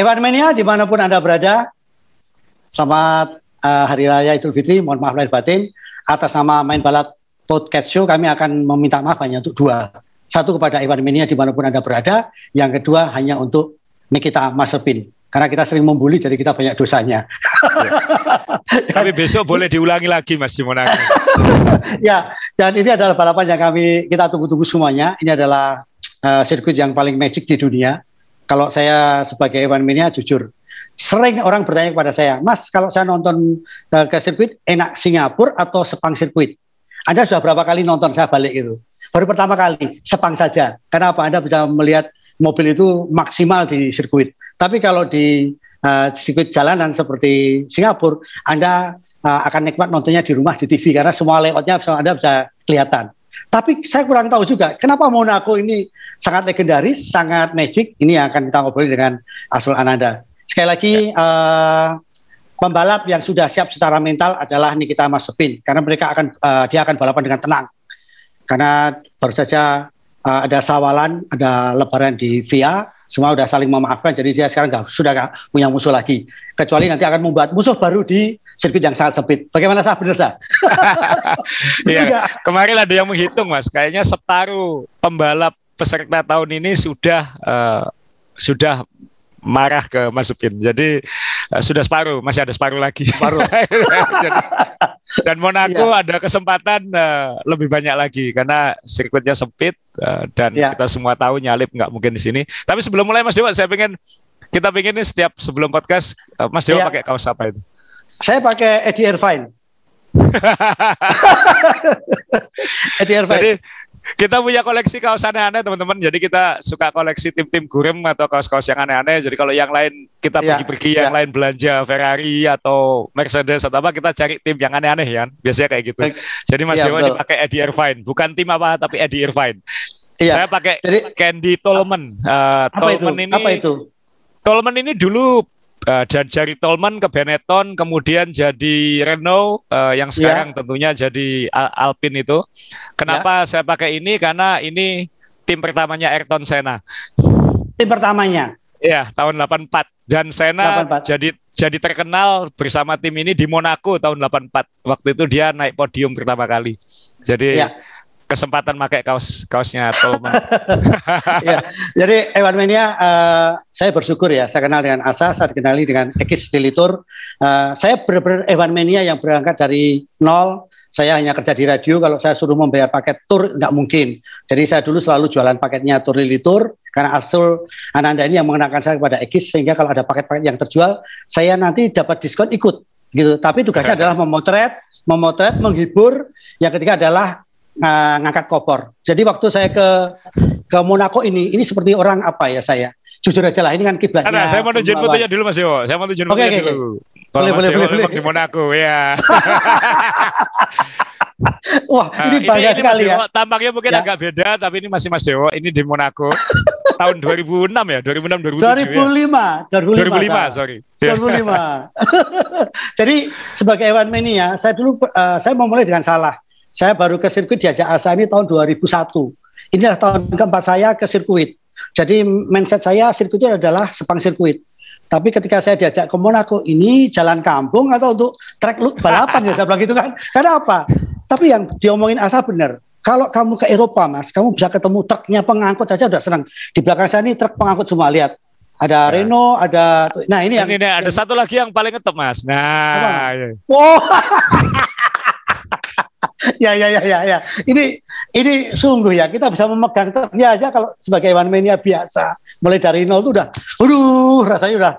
Evanmania dimanapun Anda berada, selamat Hari Raya Idul Fitri, mohon maaf lahir batin. Atas nama Main Balap Podcast Show, kami akan meminta maaf hanya untuk dua. Satu kepada Evanmania dimanapun Anda berada, yang kedua hanya untuk Nikita Mazepin. Karena kita sering membuli, jadi kita banyak dosanya. Ya. Tapi besok boleh diulangi lagi Mas di Monaco. Ya, dan ini adalah balapan yang kita tunggu-tunggu semuanya. Ini adalah sirkuit yang paling magic di dunia. Kalau saya sebagai Evanmania jujur, sering orang bertanya kepada saya, Mas, kalau saya nonton ke sirkuit, enak Singapura atau Sepang sirkuit? Anda sudah berapa kali nonton saya balik itu? Baru pertama kali, Sepang saja. Kenapa? Anda bisa melihat mobil itu maksimal di sirkuit. Tapi kalau di sirkuit jalanan seperti Singapura, Anda akan nikmat nontonnya di rumah, di TV, karena semua layoutnya Anda bisa kelihatan. Tapi saya kurang tahu juga, kenapa Monaco ini sangat legendaris, sangat magic. Ini yang akan kita ngobrolin dengan Arsul Ananda. Sekali lagi, pembalap yang sudah siap secara mental adalah Nikita Mazepin, karena dia akan balapan dengan tenang. Karena baru saja ada sawalan, ada lebaran di VIA, semua sudah saling memaafkan, jadi dia sekarang sudah nggak punya musuh lagi. Kecuali nanti akan membuat musuh baru di sirkuit yang sangat sempit. Bagaimana sah, benar sah? Iya, kemarin ada yang menghitung Mas, kayaknya separuh pembalap peserta tahun ini sudah marah ke Mazepin. Jadi sudah separuh, masih ada separuh lagi. Dan Monaco ada kesempatan lebih banyak lagi karena sirkuitnya sempit dan kita semua tahu nyalip nggak mungkin di sini. Tapi sebelum mulai Mas Dewa, kita pengen nih sebelum podcast Mas Dewa pakai kaos apa itu? Saya pakai Eddie Irvine. Eddie Irvine. Jadi kita punya koleksi kaos aneh-aneh teman-teman. Jadi kita suka koleksi tim-tim gurem atau kaos-kaus yang aneh-aneh. Jadi kalau yang lain kita pergi-pergi, yang lain belanja Ferrari atau Mercedes atau apa, kita cari tim yang aneh-aneh ya. Biasanya kayak gitu. Jadi Mas Dewa ini pakai Eddie Irvine, bukan tim apa tapi Eddie Irvine. Saya pakai Candy Tolman. Apa itu? Tolman ini dulu dari Tolman ke Benetton, kemudian jadi Renault, yang sekarang tentunya jadi Alpine itu. Kenapa saya pakai ini? Karena ini tim pertamanya Ayrton Senna. Tim pertamanya? Iya, tahun 84. Dan Senna 84. jadi terkenal bersama tim ini di Monaco tahun 84. Waktu itu dia naik podium pertama kali. Jadi kesempatan pakai kaosnya Tolman. Jadi Evanmania, saya bersyukur ya, saya kenal dengan Asa, saya dikenali dengan Ekis Dilitur. Saya benar-benar Evanmania yang berangkat dari nol. Saya hanya kerja di radio, kalau saya suruh membayar paket tur nggak mungkin. Jadi saya dulu selalu jualan paketnya Tur Lilitur, karena Arsul Ananda ini yang mengenalkan saya kepada Ekis, sehingga kalau ada paket-paket yang terjual, saya nanti dapat diskon ikut gitu. Tapi tugasnya adalah memotret, menghibur. Yang ketiga adalah ngangkat koper. Jadi waktu saya ke Monaco ini seperti orang apa ya saya? Jujur aja lah, ini kan kiblatnya. Saya mau tunjukin fotonya dulu Mas Dewa. Saya mau tunjukin fotonya dulu. Boleh. Di Monaco ya. Wah, ini bangga sekali ya. Tampaknya mungkin agak beda, tapi ini masih Mas Dewa. Ini di Monaco. Tahun 2006 ya, 2005, sorry. 2005. Jadi sebagai Evanmania, saya mau mulai dengan salah. Saya baru ke sirkuit diajak Asa ini tahun 2001. Inilah tahun keempat saya ke sirkuit. Jadi mindset saya sirkuitnya adalah Sepang sirkuit. Tapi ketika saya diajak ke Monaco, ini jalan kampung atau untuk trek balapan ya, saya bilang gitu kan. Karena apa? Tapi yang diomongin Asa benar. Kalau kamu ke Eropa Mas, kamu bisa ketemu truknya pengangkut aja udah senang. Di belakang saya ini truk pengangkut semua, lihat. Ada Renault, ada. Nah ini yang. Ini ada satu lagi yang paling ngetop Mas. Nah. Ya. Ini sungguh ya, kita bisa memegang truknya aja kalau sebagai Evanmania biasa. Mulai dari nol tuh udah, rasanya udah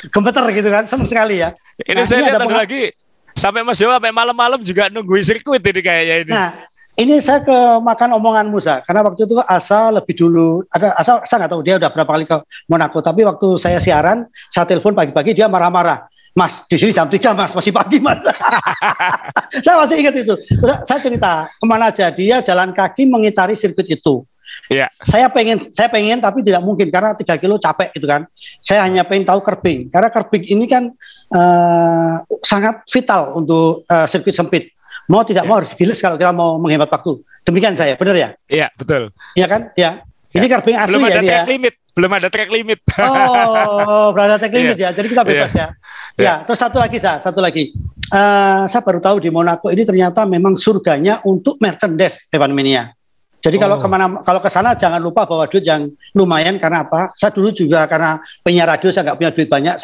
gemeter gitu kan, seneng sekali ya. Ini saya lihat ada lagi, sampai Mas Dewa sampai malam-malam juga nungguin sirkuit ini kayaknya ini. Nah, ini saya ke makan omonganmu, Sa. Karena waktu itu Asa lebih dulu, Asa saya nggak tahu dia udah berapa kali ke Monaco, tapi waktu saya siaran, saya telepon pagi-pagi, dia marah-marah. Mas, di sini jam 3, Mas, masih pagi, Mas. Saya masih ingat itu. Saya cerita, kemana aja, dia jalan kaki mengitari sirkuit itu. Yeah. Saya pengen, tapi tidak mungkin, karena 3 kilo capek gitu kan. Saya hanya pengen tahu curbing, karena curbing ini kan sangat vital untuk sirkuit sempit. Mau tidak mau harus giles kalau kita mau menghemat waktu. Demikian saya, benar ya? Iya, betul. Iya kan? Ya. Ini curbing asli belum ya ada ini track ya. limit, belum ada track limit. Oh, belum ada track limit ya. Jadi kita bebas ya. Ya, terus satu lagi. Saya baru tahu di Monaco ini ternyata memang surganya untuk merchandise Evan Minia. Jadi kalau ke sana jangan lupa bawa duit yang lumayan, karena apa? Saya dulu juga karena penyiar radio saya nggak punya duit banyak.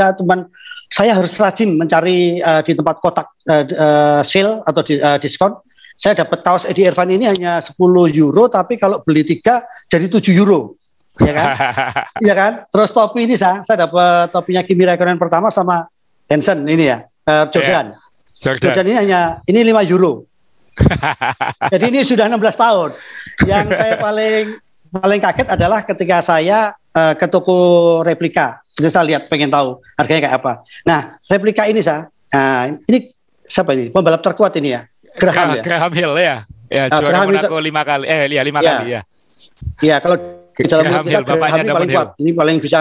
Saya harus rajin mencari di tempat kotak sale atau diskon. Saya dapat kaos Eddie Irvan ini hanya 10 euro, tapi kalau beli 3 jadi 7 euro. Ya kan? Iya kan? Terus topi ini saya dapat topinya Kimi Räikkönen pertama sama Hansen ini ya, Jordan. Jordan ini 5 euro. Jadi ini sudah 16 tahun. Yang saya paling kaget adalah ketika saya ke toko replika. Jadi saya lihat, pengen tahu harganya kayak apa. Nah, replika ini ini siapa ini? Pembalap terkuat ini ya. Graham Hill ya. Ya, juara Monaco 5 kali. 5 kali ya. Iya, kalau di dalam mulut kita Graham Hill paling kuat. Ini paling bisa.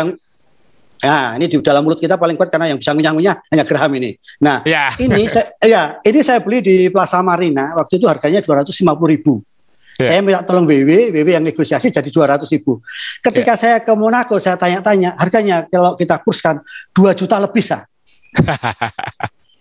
Nah, ini di dalam mulut kita paling kuat karena yang bisa ngunyah-ngunyah hanya Graham ini. Nah, ini saya beli di Plaza Marina. Waktu itu harganya 250.000. Saya minta tolong WW yang negosiasi jadi 200.000. Ketika saya ke Monaco, saya tanya-tanya harganya kalau kita kurskan 2 juta lebih, Sah.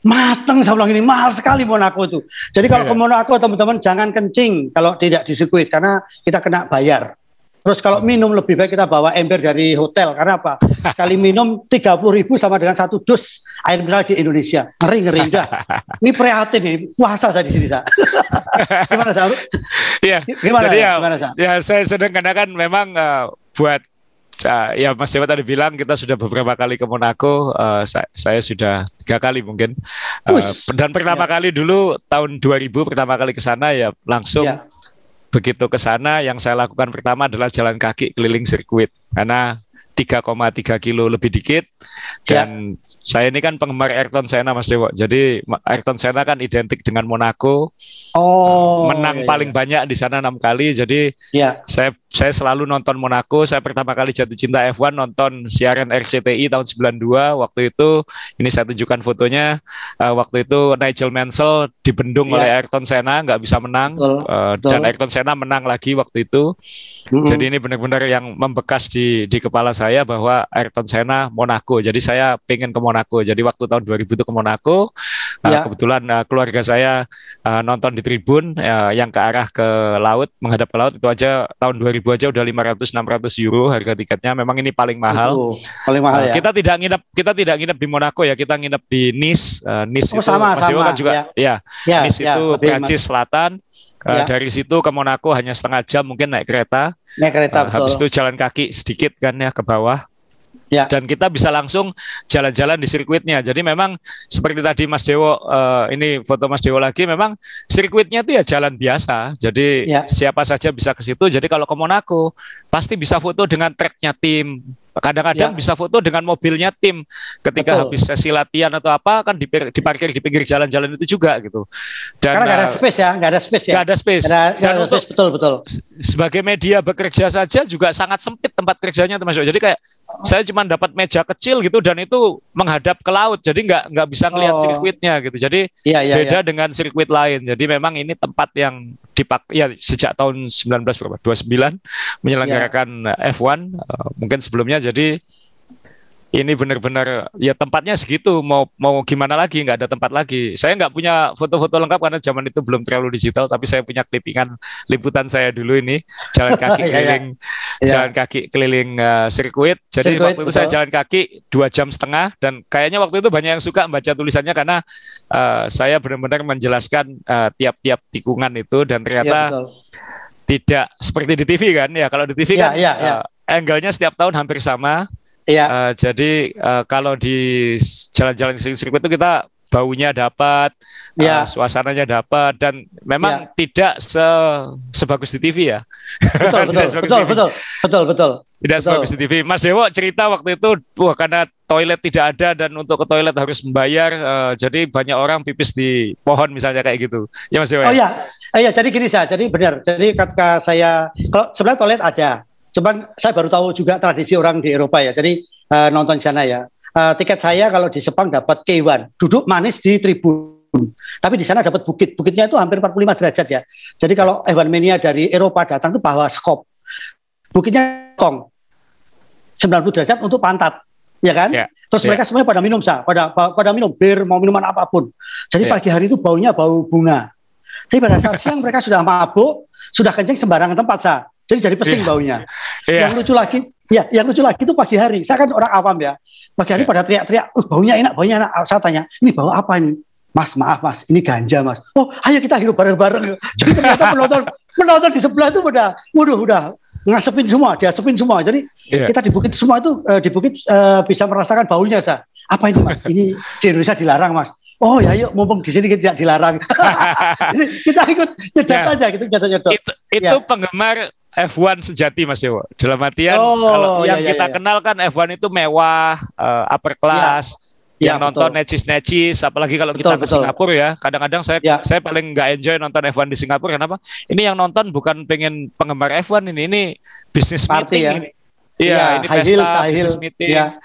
Mateng, saya bilang ini mahal sekali Monaco itu. Jadi kalau ke Monaco teman-teman jangan kencing kalau tidak di sirkuit karena kita kena bayar. Terus kalau minum lebih baik kita bawa ember dari hotel, karena apa? Sekali minum 30.000 sama dengan 1 dus air mineral di Indonesia. Ngeri dah. Ini prihatin nih, puasa saya di sini, Sa. Gimana, Sa? Iya. Gimana, Sa? Ya saya sedang katakan memang buat ya Mas Dewa tadi bilang kita sudah beberapa kali ke Monaco, saya sudah 3 kali mungkin. Dan pertama kali dulu tahun 2000 pertama kali ke sana ya langsung. Begitu ke sana, yang saya lakukan pertama adalah jalan kaki keliling sirkuit karena 3,3 kilo lebih dikit. Dan saya ini kan penggemar Ayrton Senna, Mas Dewo. Jadi Ayrton Senna kan identik dengan Monaco. Menang paling banyak di sana 6 kali. Jadi saya selalu nonton Monaco. Saya pertama kali jatuh cinta F1 nonton siaran RCTI tahun 92. Waktu itu ini saya tunjukkan fotonya. Waktu itu Nigel Mansell dibendung oleh Ayrton Senna, nggak bisa menang. Dan Ayrton Senna menang lagi waktu itu. Jadi ini benar-benar yang membekas di kepala saya bahwa Ayrton Senna Monaco. Jadi saya pengen ke Monaco. Jadi waktu tahun 2000 itu ke Monaco. Kebetulan keluarga saya nonton di tribun yang ke arah ke laut, menghadap ke laut, itu aja tahun 2000 aja udah 500-600 euro harga tiketnya. Memang ini paling mahal. Paling mahal ya. Kita tidak nginep di Monaco ya, kita nginep di Nice. Nice itu sama kan juga Nice itu Prancis Selatan. Dari situ ke Monaco hanya setengah jam mungkin naik kereta. Habis itu jalan kaki sedikit kan ya ke bawah. Dan kita bisa langsung jalan-jalan di sirkuitnya. Jadi memang seperti tadi Mas Dewo, ini foto Mas Dewo lagi, memang sirkuitnya itu ya jalan biasa. Jadi siapa saja bisa ke situ. Jadi kalau ke Monaco pasti bisa foto dengan tracknya tim. Kadang-kadang bisa foto dengan mobilnya tim ketika habis sesi latihan atau apa kan diparkir di pinggir jalan-jalan itu juga gitu. Dan karena nggak ada space ya, nggak ada space ya. Nggak ada space. Dan untuk betul. Sebagai media bekerja saja juga sangat sempit tempat kerjanya termasuk. Jadi kayak saya cuma dapat meja kecil gitu dan itu menghadap ke laut. Jadi nggak bisa ngelihat sirkuitnya gitu. Jadi beda dengan sirkuit lain. Jadi memang ini tempat yang dipakai sejak tahun 29 menyelenggarakan F1 mungkin sebelumnya. Jadi ini benar-benar ya tempatnya segitu, mau gimana lagi, nggak ada tempat lagi. Saya nggak punya foto-foto lengkap karena zaman itu belum terlalu digital, tapi saya punya clippingan liputan saya dulu ini jalan kaki keliling jalan kaki keliling sirkuit. Jadi waktu itu saya jalan kaki 2,5 jam dan kayaknya waktu itu banyak yang suka membaca tulisannya karena saya benar-benar menjelaskan tiap-tiap tikungan itu dan ternyata tidak seperti di TV kan ya. Kalau di TV kan angle-nya setiap tahun hampir sama. Jadi kalau di jalan-jalan sirkuit itu kita baunya dapat, suasananya dapat, dan memang tidak sebagus di TV ya. Betul. Tidak sebagus di TV. Mas Dewo cerita waktu itu, karena toilet tidak ada dan untuk ke toilet harus membayar, jadi banyak orang pipis di pohon misalnya kayak gitu. Ya Mas Dewo. Oh iya, jadi gini jadi benar. Jadi ketika saya, kalau sebenarnya toilet ada, cuman saya baru tahu juga tradisi orang di Eropa ya. Jadi nonton di sana ya. Tiket saya kalau di Sepang dapat K1, duduk manis di tribun. Tapi di sana dapat bukit. Bukitnya itu hampir 45 derajat ya. Jadi kalau F1 Mania dari Eropa datang itu bawa skop. Bukitnya kong 90 derajat untuk pantat, ya kan? Terus mereka semuanya pada minum pada minum bir, mau minuman apapun. Jadi pagi hari itu baunya bau bunga. Tapi pada saat siang mereka sudah mabuk, sudah kencing sembarangan tempat jadi pesing baunya. Yang lucu lagi itu pagi hari. Saya kan orang awam ya. Pagi hari pada teriak-teriak, baunya enak. Saya tanya, ini bau apa ini? Mas, maaf mas, ini ganja mas. Oh, ayo kita hirup bareng-bareng. Jadi ternyata penonton di sebelah itu udah ngasepin semua, diasepin semua. Jadi kita di bukit semua itu bisa merasakan baunya sah. Apa ini mas? Ini di Indonesia dilarang mas. Oh ya, yuk mumpung di sini tidak dilarang. Jadi kita ikut nyedot aja, gitu nyedot. Itu penggemar F1 sejati Mas Dewo. Dalam artian kalau yang kita kenal kan F1 itu mewah, upper class, yang nonton necis-necis, apalagi kalau kita ke Singapura ya. Kadang-kadang saya paling nggak enjoy nonton F1 di Singapura. Kenapa? Ini yang nonton bukan pengen penggemar F1 ini bisnis meeting. Ini pesta bisnis meeting.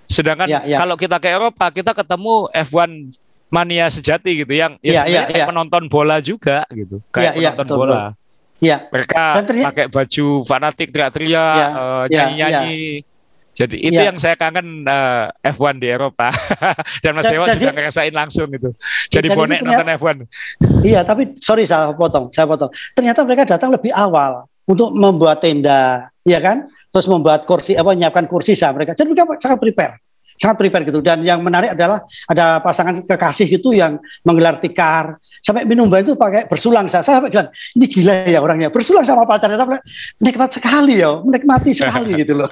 Sedangkan kalau kita ke Eropa, kita ketemu F1 mania sejati gitu, yang sebenarnya kayak penonton bola juga gitu, kayak penonton bola. Mereka pakai baju fanatik, teriak-teriak, nyanyi-nyanyi. Jadi itu yang saya kangen F1 di Eropa. Dan Mas Dewo sudah ngerasain langsung itu. Jadi bonek nonton F1. Iya, tapi sorry saya potong. Ternyata mereka datang lebih awal untuk membuat tenda, ya kan? Terus membuat kursi, menyiapkan kursi mereka. Jadi mereka sangat prepare gitu. Dan yang menarik adalah ada pasangan kekasih gitu yang menggelar tikar, sampai minum itu pakai bersulang. Saya sampai bilang, ini gila ya orangnya, bersulang sama pacarnya. Sampai menikmati sekali gitu loh.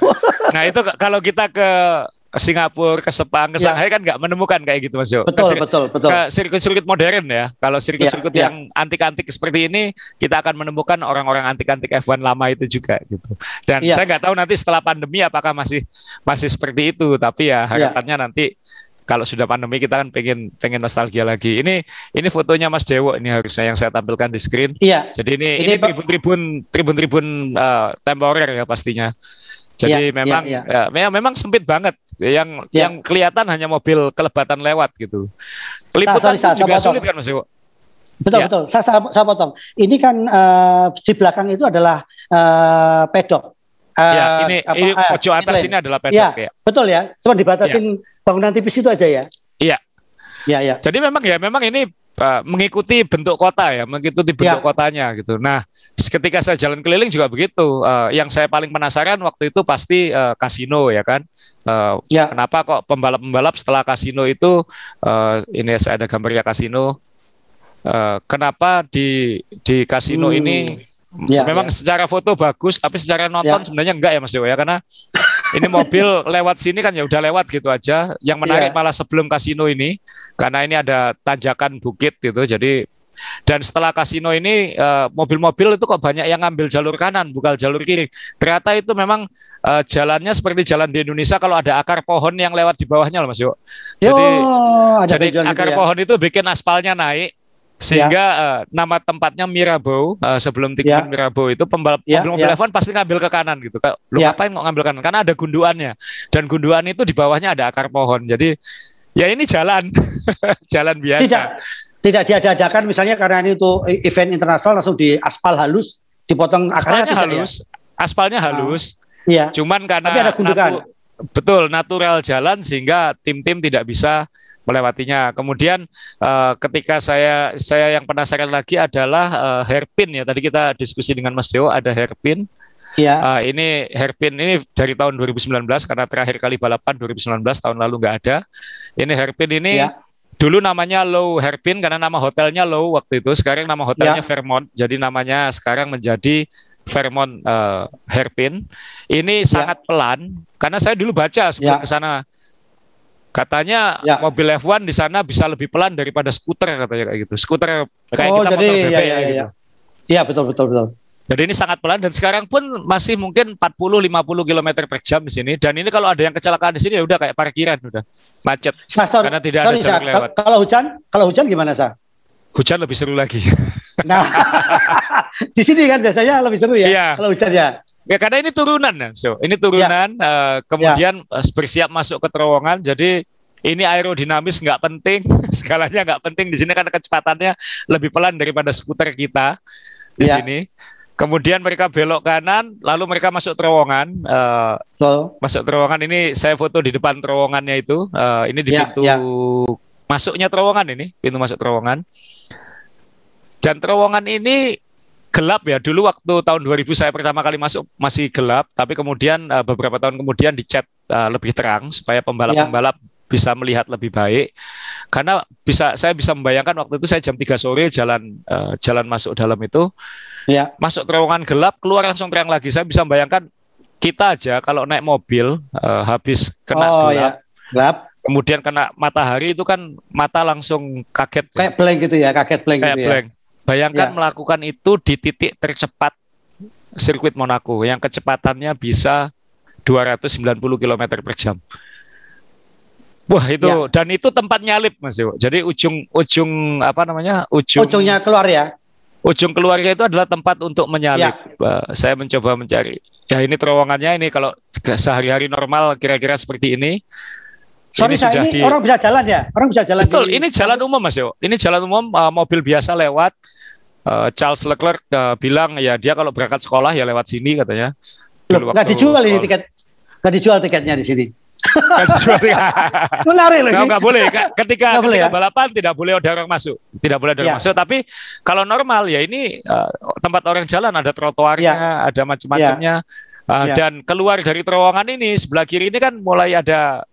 Nah itu kalau kita ke Singapura, ke Sepang, ke Shanghai kan nggak menemukan kayak gitu Mas Yo. Betul. Ke sirkuit-sirkuit modern ya. Kalau sirkuit-sirkuit yang antik-antik seperti ini, kita akan menemukan orang-orang antik-antik F1 lama itu juga gitu. Dan saya nggak tahu nanti setelah pandemi apakah masih seperti itu. Tapi ya harapannya nanti kalau sudah pandemi kita kan pengen nostalgia lagi. Ini fotonya Mas Dewo ini harusnya yang saya tampilkan di screen. Jadi ini tribun temporer ya pastinya. Jadi memang sempit banget. Yang kelihatan hanya mobil kelebatan lewat gitu. Peliputan juga sulit kan Mas Dewo? Betul. Saya potong. Ini kan di belakang itu adalah pedok. Ini pojok atas ini adalah pedok ya. Betul ya. Cuma dibatasin bangunan tipis itu aja ya. Iya. Jadi memang ini mengikuti bentuk kota ya, mengikuti bentuk kotanya gitu. Nah, ketika saya jalan keliling juga begitu. Yang saya paling penasaran waktu itu pasti kasino ya kan. Kenapa kok pembalap-pembalap setelah kasino itu ini saya ada gambarnya kasino. Kenapa di kasino ini memang secara foto bagus, tapi secara nonton sebenarnya enggak ya Mas Dewo ya, karena ini mobil lewat sini kan ya udah lewat gitu aja. Yang menarik malah sebelum kasino ini, karena ini ada tanjakan bukit gitu. Jadi dan setelah kasino ini mobil-mobil itu kok banyak yang ngambil jalur kanan, bukan jalur kiri. Ternyata itu memang jalannya seperti jalan di Indonesia kalau ada akar pohon yang lewat di bawahnya loh Mas Yo. Jadi akar pohon itu bikin aspalnya naik. Sehingga nama tempatnya Mirabeau, sebelum tikungan Mirabeau itu mobil F1 pasti ngambil ke kanan gitu. Lu ngapain kok ngambil kanan? Karena ada gunduannya. Dan gunduan itu di bawahnya ada akar pohon. Jadi ya ini jalan jalan biasa. Tidak diadakan misalnya karena ini untuk event internasional langsung di aspal halus, dipotong akarnya halus. Aspalnya halus. Cuman karena tapi ada gundukan. Betul, natural jalan sehingga tim-tim tidak bisa melewatinya. Kemudian ketika saya yang penasaran lagi adalah hairpin ya. Tadi kita diskusi dengan Mas Dewo, ada hairpin. Ini hairpin ini dari tahun 2019 karena terakhir kali balapan 2019, tahun lalu nggak ada. Ini hairpin ini dulu namanya Low Hairpin karena nama hotelnya Low waktu itu. Sekarang nama hotelnya Fairmont. Jadi namanya sekarang menjadi Fairmont Hairpin. Ini sangat pelan karena saya dulu baca sebelum ke sana. Katanya mobil F1 di sana bisa lebih pelan daripada skuter katanya kayak gitu. Skuter kayak kita jadi, motor bebek gitu. Iya, betul. Jadi ini sangat pelan dan sekarang pun masih mungkin 40-50 km per jam di sini. Dan ini kalau ada yang kecelakaan di sini ya udah kayak parkiran, udah macet karena tidak ada jalur lewat. Kalau hujan gimana, Sa? Hujan lebih seru lagi. Nah, di sini kan biasanya lebih seru ya. Iya. Kalau hujan ya. Ya karena ini turunan, ini turunan. Kemudian bersiap masuk ke terowongan. Jadi ini aerodinamis nggak penting, skalanya nggak penting di sini karena kecepatannya lebih pelan daripada skuter kita di sini. Kemudian mereka belok kanan, lalu mereka masuk terowongan. Masuk terowongan ini saya foto di depan terowongannya itu. Ini di pintu masuknya terowongan ini, pintu masuk terowongan. Dan terowongan ini gelap ya. Dulu waktu tahun 2000 saya pertama kali masuk masih gelap, tapi kemudian beberapa tahun kemudian dicat lebih terang supaya pembalap-pembalap bisa melihat lebih baik. Karena saya bisa membayangkan waktu itu saya jam 3 sore jalan masuk dalam itu. Masuk terowongan gelap, keluar langsung terang lagi. Saya bisa membayangkan kita aja kalau naik mobil habis kena gelap, kemudian kena matahari itu kan mata langsung kaget. Kayak blank gitu ya, kaget blank gitu ya. Bayangkan melakukan itu di titik tercepat sirkuit Monaco yang kecepatannya bisa 290 km per jam. Wah itu dan itu tempat nyalip Mas Yo. Jadi ujungnya keluar ya. Ujung keluarnya itu adalah tempat untuk menyalip. Saya mencoba mencari. Ya ini terowongannya ini kalau sehari-hari normal kira-kira seperti ini. Sorry, ini orang bisa jalan ya? Orang bisa jalan. Betul, ini jalan umum Mas Yo. Ini jalan umum, mobil biasa lewat. Charles Leclerc bilang ya dia kalau berangkat sekolah ya lewat sini katanya. Nggak dijual ini tiket, nggak dijual tiketnya di sini. Menarik loh. Nggak boleh. Ketika balapan tidak boleh ada orang masuk, tidak boleh ada orang masuk. Tapi kalau normal ya ini tempat orang jalan, ada trotoarnya, ada macam-macamnya. Dan keluar dari terowongan ini sebelah kiri ini kan mulai ada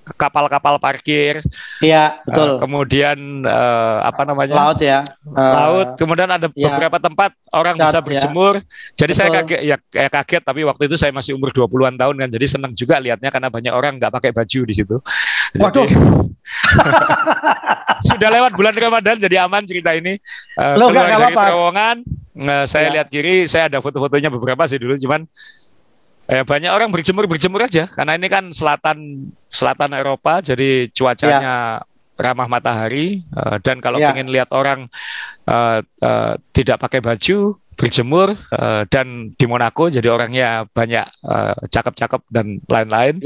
kapal-kapal parkir. Iya, betul. Kemudian laut ya. Laut. Kemudian ada beberapa tempat orang bisa berjemur. Jadi saya kaget tapi waktu itu saya masih umur 20-an tahun kan. Jadi senang juga lihatnya karena banyak orang nggak pakai baju di situ. Waduh. Sudah lewat bulan Ramadan jadi aman cerita ini. Keluar dari terowongan, saya lihat kiri, saya ada foto-fotonya beberapa sih dulu cuman banyak orang berjemur aja karena ini kan selatan Eropa jadi cuacanya ramah matahari dan kalau ingin lihat orang tidak pakai baju berjemur dan di Monaco jadi orangnya banyak cakep-cakep dan lain-lain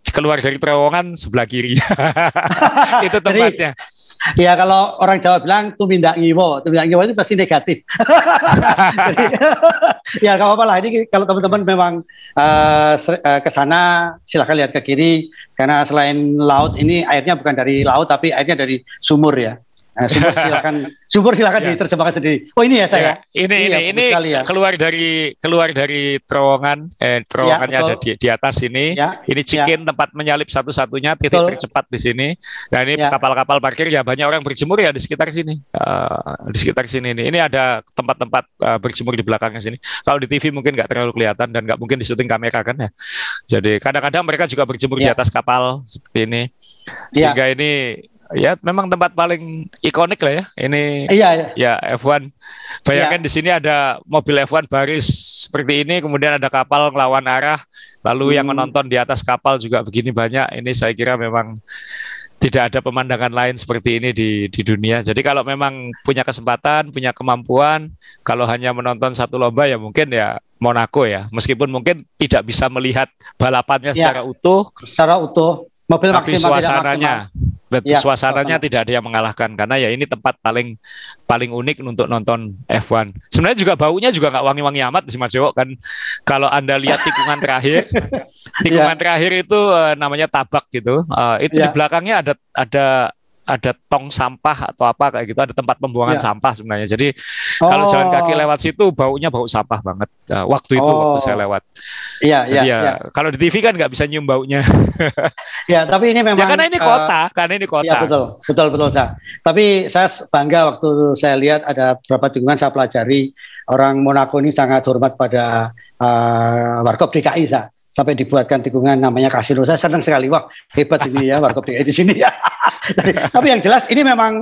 keluar dari terowongan sebelah kiri itu tempatnya. Ya kalau orang Jawa bilang tumindak ngiwo itu pasti negatif. Jadi, ya nggak apa-apa lah. Ini kalau teman-teman memang ke sana silahkan lihat ke kiri karena selain laut ini airnya bukan dari laut tapi airnya dari sumur ya. Sumur silakan diterjemahkan sendiri. Oh ini ya saya. Ini keluar dari terowongan. Terowongannya ada di atas ini. Ini Chicken tempat menyalip satu-satunya titik tercepat di sini. Dan ini kapal-kapal parkir ya banyak orang berjemur ya di sekitar sini. Di sekitar sini ini ada tempat-tempat berjemur di belakangnya sini. Kalau di TV mungkin nggak terlalu kelihatan dan nggak mungkin di syuting kamera kan ya. Jadi kadang-kadang mereka juga berjemur di atas kapal seperti ini. Sehingga ini ya memang tempat paling ikonik lah ya. Ini ya F1. Bayangkan di sini ada mobil F1 baris seperti ini, kemudian ada kapal ngelawan arah, lalu yang menonton di atas kapal juga begini banyak. Ini saya kira memang tidak ada pemandangan lain seperti ini di dunia. Jadi kalau memang punya kesempatan, punya kemampuan, kalau hanya menonton satu lomba ya mungkin ya Monaco ya. Meskipun mungkin tidak bisa melihat balapannya secara utuh. Secara utuh. Mobil tapi maksimal suasananya, suasananya tidak ada yang mengalahkan karena ya ini tempat paling unik untuk nonton F1. Sebenarnya juga baunya juga nggak wangi-wangi amat sih Mas Jowo kan. Kalau Anda lihat tikungan terakhir, terakhir itu namanya Tabak gitu. Itu di belakangnya ada tong sampah atau apa kayak gitu, ada tempat pembuangan sampah sebenarnya. Jadi kalau jalan kaki lewat situ baunya bau sampah banget. Waktu saya lewat. Kalau di TV kan nggak bisa nyium baunya. Ya, tapi ini memang karena ini kota, Ya, betul Sa. Tapi saya bangga waktu saya lihat ada beberapa tikungan saya pelajari orang Monaco ini sangat hormat pada Warkop DKI Sa. sampai dibuatkan tikungan namanya kasino. Saya senang sekali, wah hebat ini ya warkop DKI di sini ya. Tapi yang jelas ini memang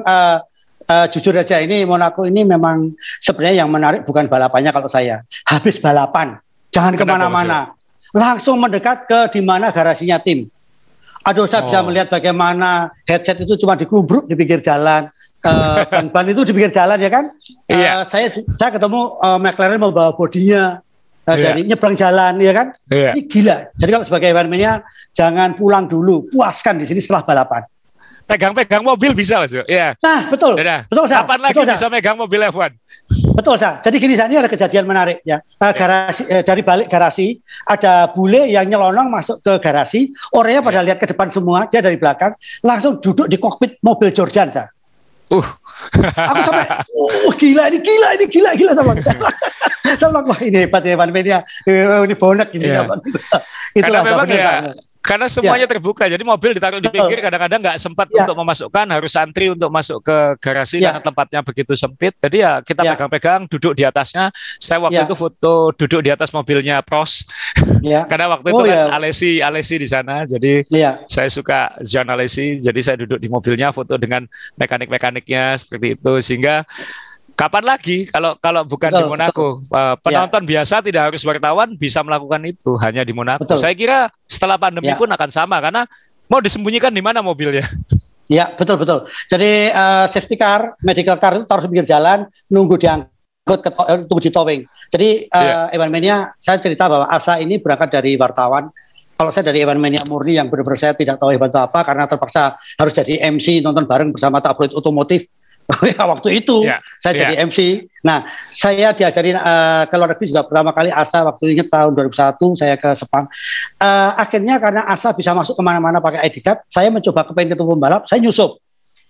jujur aja, ini Monaco ini memang sebenarnya yang menarik bukan balapannya. Kalau saya habis balapan jangan kemana-mana, langsung mendekat ke di mana garasinya tim. Aduh, saya bisa melihat bagaimana headset itu cuma dikubruk di pinggir jalan, ban itu di pinggir jalan ya kan. Saya ketemu McLaren mau bawa bodinya dari nyebrang jalan ya kan. Ini gila. Jadi kalau sebagai Evan Mania jangan pulang dulu, puaskan di sini setelah balapan. Pegang-pegang mobil bisa Mas. Iya. Nah, betul. Betul, Sa. Kapan lagi bisa megang mobil F1? Betul, Sa. Jadi gini, Sa, ini ada kejadian menarik ya. Garasi dari balik garasi ada bule yang nyelonong masuk ke garasi, orangnya pada lihat ke depan semua, dia dari belakang langsung duduk di kokpit mobil Jordan, Sa. Aku sampai gila sama. Sama wah ini hebat ya Evan Mania. Ini bonek ini ya. Karena memang ya karena semuanya terbuka, jadi mobil ditaruh di pinggir, kadang-kadang nggak sempat untuk memasukkan, harus antri untuk masuk ke garasi karena tempatnya begitu sempit. Jadi ya kita pegang-pegang, duduk di atasnya. Saya waktu itu foto duduk di atas mobilnya Prost, karena waktu itu kan Alesi di sana, jadi saya suka Jean Alesi, jadi saya duduk di mobilnya, foto dengan mekanik-mekaniknya seperti itu, sehingga kapan lagi kalau bukan di Monaco, penonton biasa tidak harus wartawan bisa melakukan itu hanya di Monaco. Saya kira setelah pandemi pun akan sama, karena mau disembunyikan di mana mobilnya. Ya, betul. Jadi safety car, medical car itu taruh di pinggir jalan, nunggu diangkut tunggu di towing. Jadi Evan Mania, saya cerita bahwa Asa ini berangkat dari wartawan. Kalau saya dari Evan Mania murni yang benar-benar saya tidak tahu hebat apa, karena terpaksa harus jadi MC nonton bareng bersama tabloid otomotif. Waktu itu saya jadi MC. Nah, saya diajarin ke luar negeri juga pertama kali Asa, waktu ingat tahun 2001 saya ke Sepang. Akhirnya karena Asa bisa masuk kemana-mana pakai ID card, saya mencoba kepengen ketemu pembalap, saya nyusup.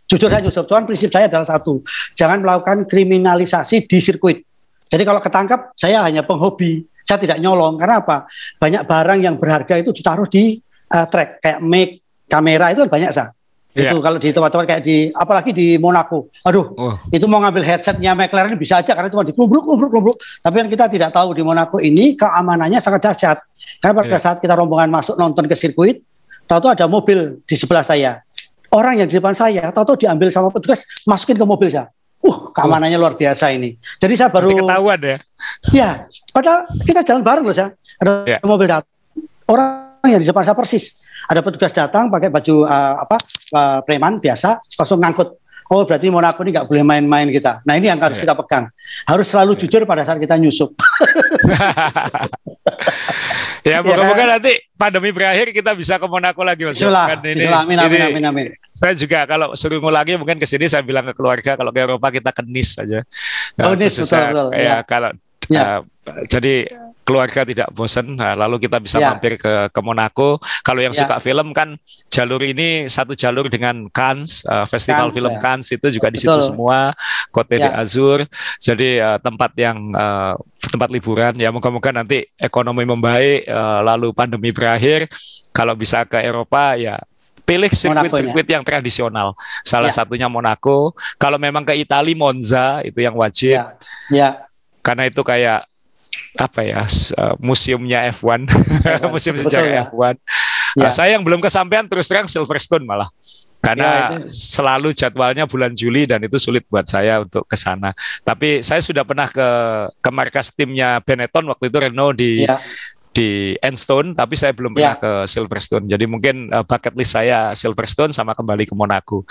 Jujur saya nyusup. Cuman prinsip saya adalah satu, jangan melakukan kriminalisasi di sirkuit. Jadi kalau ketangkap, saya hanya penghobi, saya tidak nyolong. Karena apa? Banyak barang yang berharga itu ditaruh di track, kayak mic, kamera itu kan banyak, Sa. Itu kalau di tempat-tempat kayak apalagi di Monaco, itu mau ngambil headsetnya McLaren bisa aja karena cuma diklubruk. Tapi kan kita tidak tahu di Monaco ini keamanannya sangat dahsyat. Karena pada saat kita rombongan masuk nonton ke sirkuit, tahu-tahu ada mobil di sebelah saya, orang yang di depan saya, tahu-tahu diambil sama petugas, masukin ke mobil saya. Keamanannya luar biasa ini. Jadi saya baru ketahuan ya. Ya, padahal kita jalan bareng loh, saya. Ada mobil datang, orang yang di depan saya persis. Ada petugas datang pakai baju preman biasa, langsung ngangkut. Oh, berarti Monaco ini nggak boleh main-main kita. Nah, ini yang harus kita pegang. Harus selalu jujur pada saat kita nyusup. Ya, moga-moga nanti pandemi berakhir kita bisa ke Monaco lagi, Mas. Amin. Saya juga kalau suruh lagi mungkin ke sini saya bilang ke keluarga, kalau ke Eropa kita ke Nice saja. Nice, betul. Kalau jadi keluarga tidak bosan, lalu kita bisa mampir ke Monaco. Kalau yang suka film kan jalur ini satu jalur dengan Cannes, festival film Cannes itu juga di situ semua, Côte d'Azur. Jadi tempat liburan ya, moga-moga nanti ekonomi membaik, lalu pandemi berakhir, kalau bisa ke Eropa ya pilih sirkuit-sirkuit yang tradisional. Salah satunya Monaco. Kalau memang ke Italia, Monza itu yang wajib. Karena itu kayak museumnya F1, museum sejarah F1. Saya yang belum kesampaian terus terang Silverstone malah, karena selalu jadwalnya bulan Juli dan itu sulit buat saya untuk ke sana. Tapi saya sudah pernah ke markas timnya Benetton waktu itu, Renault di Enstone, tapi saya belum pernah ke Silverstone. Jadi mungkin bucket list saya Silverstone sama kembali ke Monaco.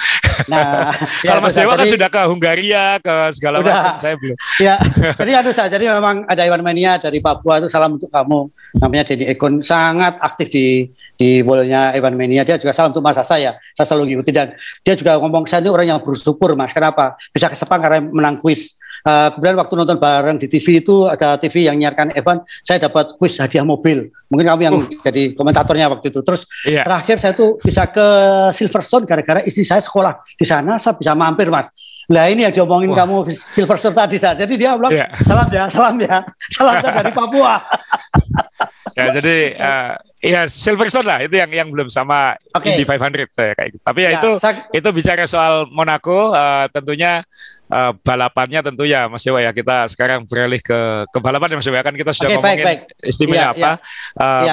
Nah, kalau Mas Dewa kan sudah ke Hungaria, ke segala macam, saya belum. Jadi memang ada Evan Mania dari Papua, itu salam untuk kamu. Namanya Denny Egon, sangat aktif di wallnya Evan Mania. Dia juga salam untuk Mas Asa ya. Saya selalu ngikutin, dan dia juga ngomong, saya ini orang yang bersyukur, Mas. Kenapa? Bisa ke Sepang karena menang kuis. Kemudian waktu nonton bareng di TV itu, ada TV yang nyiarkan Evan, saya dapat kuis hadiah mobil. Mungkin kamu yang jadi komentatornya waktu itu. Terus terakhir saya tuh bisa ke Silverstone gara-gara istri saya sekolah di sana, saya bisa mampir, Mas. Lah ini yang diomongin kamu Silverstone tadi, Sa. Jadi dia bilang salam dari Papua. Ya, jadi Silverstone lah itu yang belum sama Indy 500 saya kayak gitu. Tapi itu bicara soal Monaco, tentunya balapannya tentu ya Mas Dewa ya, kita sekarang beralih ke balapan ya Mas Dewa, kan kita sudah ngomongin baik. istimewa apa.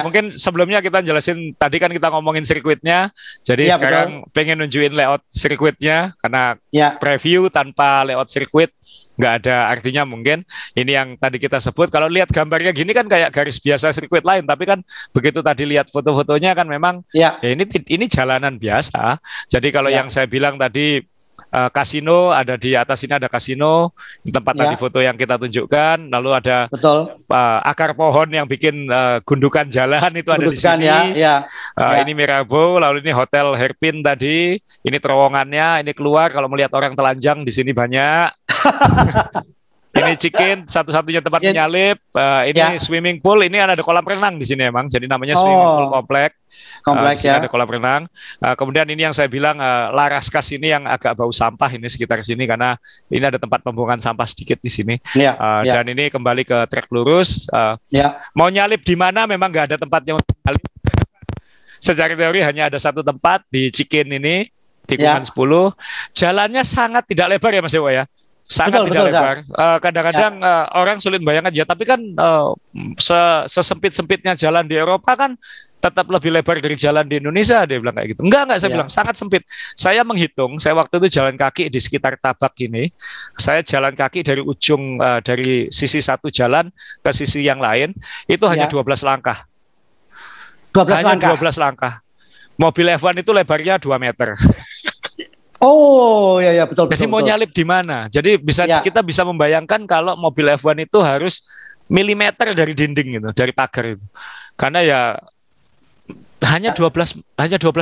Mungkin sebelumnya kita jelasin, tadi kan kita ngomongin sirkuitnya, jadi sekarang pengen nunjukin layout sirkuitnya, karena preview tanpa layout sirkuit nggak ada artinya. Mungkin ini yang tadi kita sebut, kalau lihat gambarnya gini kan kayak garis biasa sirkuit lain, tapi kan begitu tadi lihat foto-fotonya kan memang ya ini jalanan biasa. Jadi kalau yang saya bilang tadi kasino, ada di atas ini ada kasino, tempat tadi foto yang kita tunjukkan, lalu ada akar pohon yang bikin gundukan jalan itu ada di sini. Ini Mirabeau, lalu ini Hotel Hairpin tadi, ini terowongannya, ini keluar kalau melihat orang telanjang di sini banyak. Ini Chicken, satu-satunya tempat menyalip. Ini swimming pool, ini ada kolam renang di sini emang, jadi namanya swimming pool kompleks. Ada kolam renang. Kemudian ini yang saya bilang Laraskas ini yang agak bau sampah ini sekitar sini, karena ini ada tempat pembuangan sampah sedikit di sini. Dan ini kembali ke trek lurus. Mau nyalip di mana memang nggak ada tempatnya untuk nyalip. Secara teori hanya ada satu tempat di Chicken ini, tikungan 10. Jalannya sangat tidak lebar ya Mas Dewa ya. Sangat tidak lebar. Kadang-kadang orang sulit bayangkan ya, tapi kan sesempit-sempitnya jalan di Eropa kan tetap lebih lebar dari jalan di Indonesia, dia bilang kayak gitu. Enggak, saya bilang sangat sempit. Saya menghitung, saya waktu itu jalan kaki di sekitar Tabak ini, saya jalan kaki dari ujung, dari sisi satu jalan ke sisi yang lain, itu hanya 12 langkah. 12 langkah. Mobil F1 itu lebarnya 2 meter. Oh ya betul. Jadi mau nyalip di mana? Jadi kita bisa membayangkan kalau mobil F1 itu harus milimeter dari dinding gitu, dari pagar itu. Karena ya hanya 12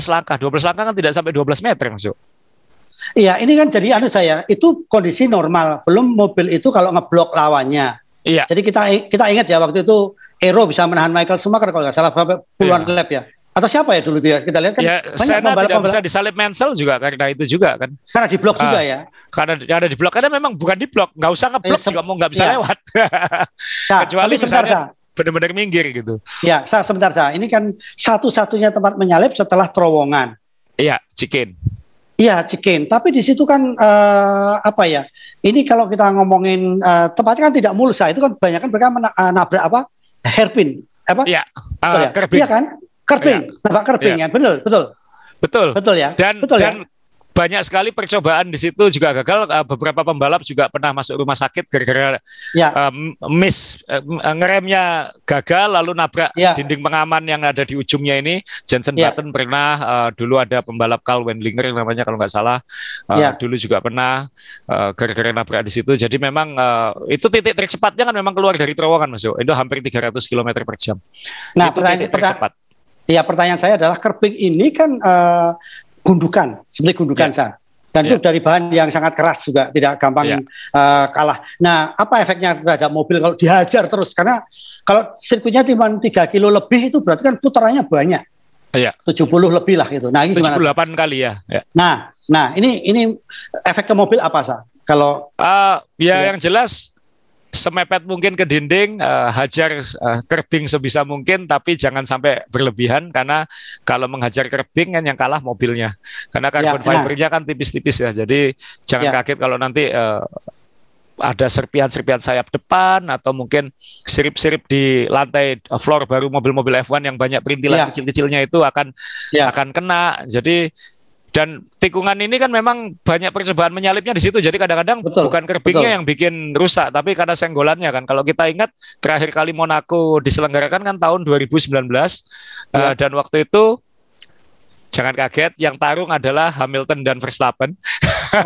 langkah. 12 langkah kan tidak sampai 12 meter masuk. Iya, ini kan jadi itu kondisi normal. Belum mobil itu kalau ngeblok lawannya. Iya. Jadi kita ingat ya waktu itu Aero bisa menahan Michael Schumacher kalau nggak salah berapa puluhan lap ya. Atau siapa ya dulu itu ya? Kita lihat kan Senna tidak bisa disalip Mansell juga karena itu juga kan. Karena di blok juga ya. Karena ada di blok, karena memang bukan di blok, nggak usah ngeblok juga mau nggak bisa lewat. Kecuali misalnya benar-benar minggir gitu. Ya, sebentar. Ini kan satu-satunya tempat menyalip setelah terowongan. Iya, Chicken. Iya, Chicken. Tapi di situ kan ini kalau kita ngomongin tempatnya kan tidak mulus, itu kan banyak kan mereka nabrak hairpin Iya, Iya kan? Kerbing ya, betul ya. Dan banyak sekali percobaan di situ juga gagal. Beberapa pembalap juga pernah masuk rumah sakit gara-gara ngeremnya gagal, lalu nabrak dinding pengaman yang ada di ujungnya ini. Jensen Button pernah, dulu ada pembalap Karl Wendlinger namanya kalau nggak salah, dulu juga pernah gara-gara nabrak di situ. Jadi memang itu titik tercepatnya kan memang keluar dari terowongan masuk. Itu hampir 300 km per jam. Nah, itu titik tercepat. Ya, pertanyaan saya adalah kerbing ini kan seperti gundukan dan itu dari bahan yang sangat keras juga, tidak gampang kalah. Nah, apa efeknya terhadap mobil kalau dihajar terus? Karena kalau sirkuitnya cuma 3 kilo lebih itu berarti kan putarannya banyak. 70 lebih lah gitu. Nah, ini 78 kali ya. Nah, ini efek ke mobil apa kalau yang jelas semepet mungkin ke dinding, hajar kerbing sebisa mungkin, tapi jangan sampai berlebihan, karena kalau menghajar kerbing kan yang kalah mobilnya, karena carbon fibernya kan tipis-tipis ya, jadi jangan kaget kalau nanti ada serpian-serpian sayap depan atau mungkin sirip-sirip di lantai floor baru mobil-mobil F1 yang banyak perintilan kecil-kecilnya itu akan kena. Jadi dan tikungan ini kan memang banyak percobaan menyalipnya di situ. Jadi kadang-kadang bukan kerbingnya yang bikin rusak, tapi karena senggolannya kan. Kalau kita ingat terakhir kali Monaco diselenggarakan kan tahun 2019 dan waktu itu jangan kaget yang tarung adalah Hamilton dan Verstappen.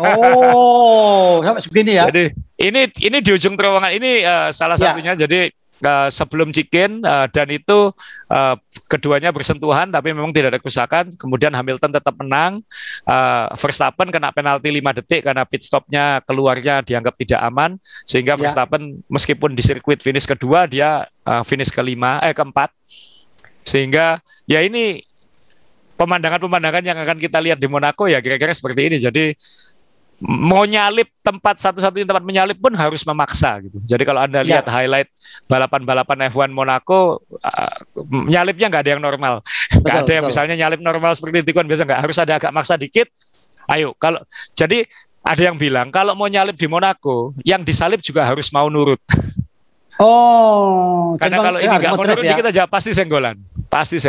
Oh, sampai begini ya. Jadi ini di ujung terowongan ini salah satunya. Jadi sebelum Chicken dan itu keduanya bersentuhan tapi memang tidak ada kerusakan. Kemudian Hamilton tetap menang, Verstappen kena penalti 5 detik karena pit stopnya keluarnya dianggap tidak aman, sehingga Verstappen meskipun di sirkuit finish kedua dia finish keempat, sehingga ya ini pemandangan-pemandangan yang akan kita lihat di Monaco ya kira-kira seperti ini. Jadi mau nyalip satu-satunya tempat menyalip pun harus memaksa gitu. Jadi kalau Anda lihat highlight balapan-balapan F1 Monaco, nyalipnya nggak ada yang normal. Nggak ada yang misalnya nyalip normal seperti itu kan biasa, nggak, harus ada agak maksa dikit. Ayo, jadi ada yang bilang kalau mau nyalip di Monaco, yang disalip juga harus mau nurut. Oh, karena kalau ini nggak mau nurut, kita jawab pasti senggolan,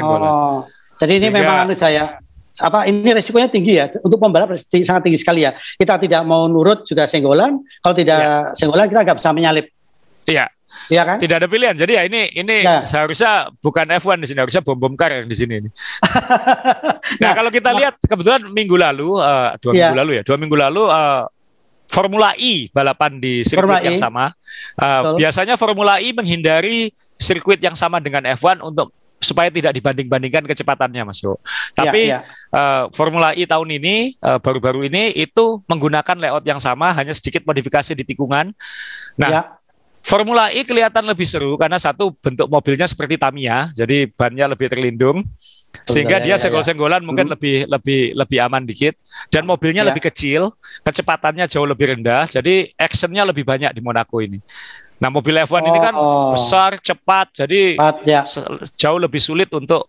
Oh, jadi ini memang saya ini resikonya tinggi ya untuk pembalap, sangat tinggi sekali ya. Kita tidak mau nurut juga senggolan, kalau tidak senggolan kita nggak bisa menyalip. Iya. Iya kan? Tidak ada pilihan. Jadi ya ini seharusnya bukan F1 di sini, harusnya bom kar yang di sini. Nah, kalau kita lihat kebetulan minggu lalu, 2 minggu lalu Formula E balapan di sirkuit yang sama. Biasanya Formula E menghindari sirkuit yang sama dengan F1 supaya tidak dibanding-bandingkan kecepatannya, Mas Yo. Tapi Formula E tahun ini, baru-baru ini itu menggunakan layout yang sama, hanya sedikit modifikasi di tikungan. Nah, Formula E kelihatan lebih seru karena satu, bentuk mobilnya seperti Tamiya, jadi bannya lebih terlindung, sehingga dia senggol-senggolan mungkin lebih aman dikit, dan mobilnya lebih kecil, kecepatannya jauh lebih rendah, jadi actionnya lebih banyak di Monaco ini. Nah, mobil F1 ini kan besar, cepat, jadi jauh lebih sulit untuk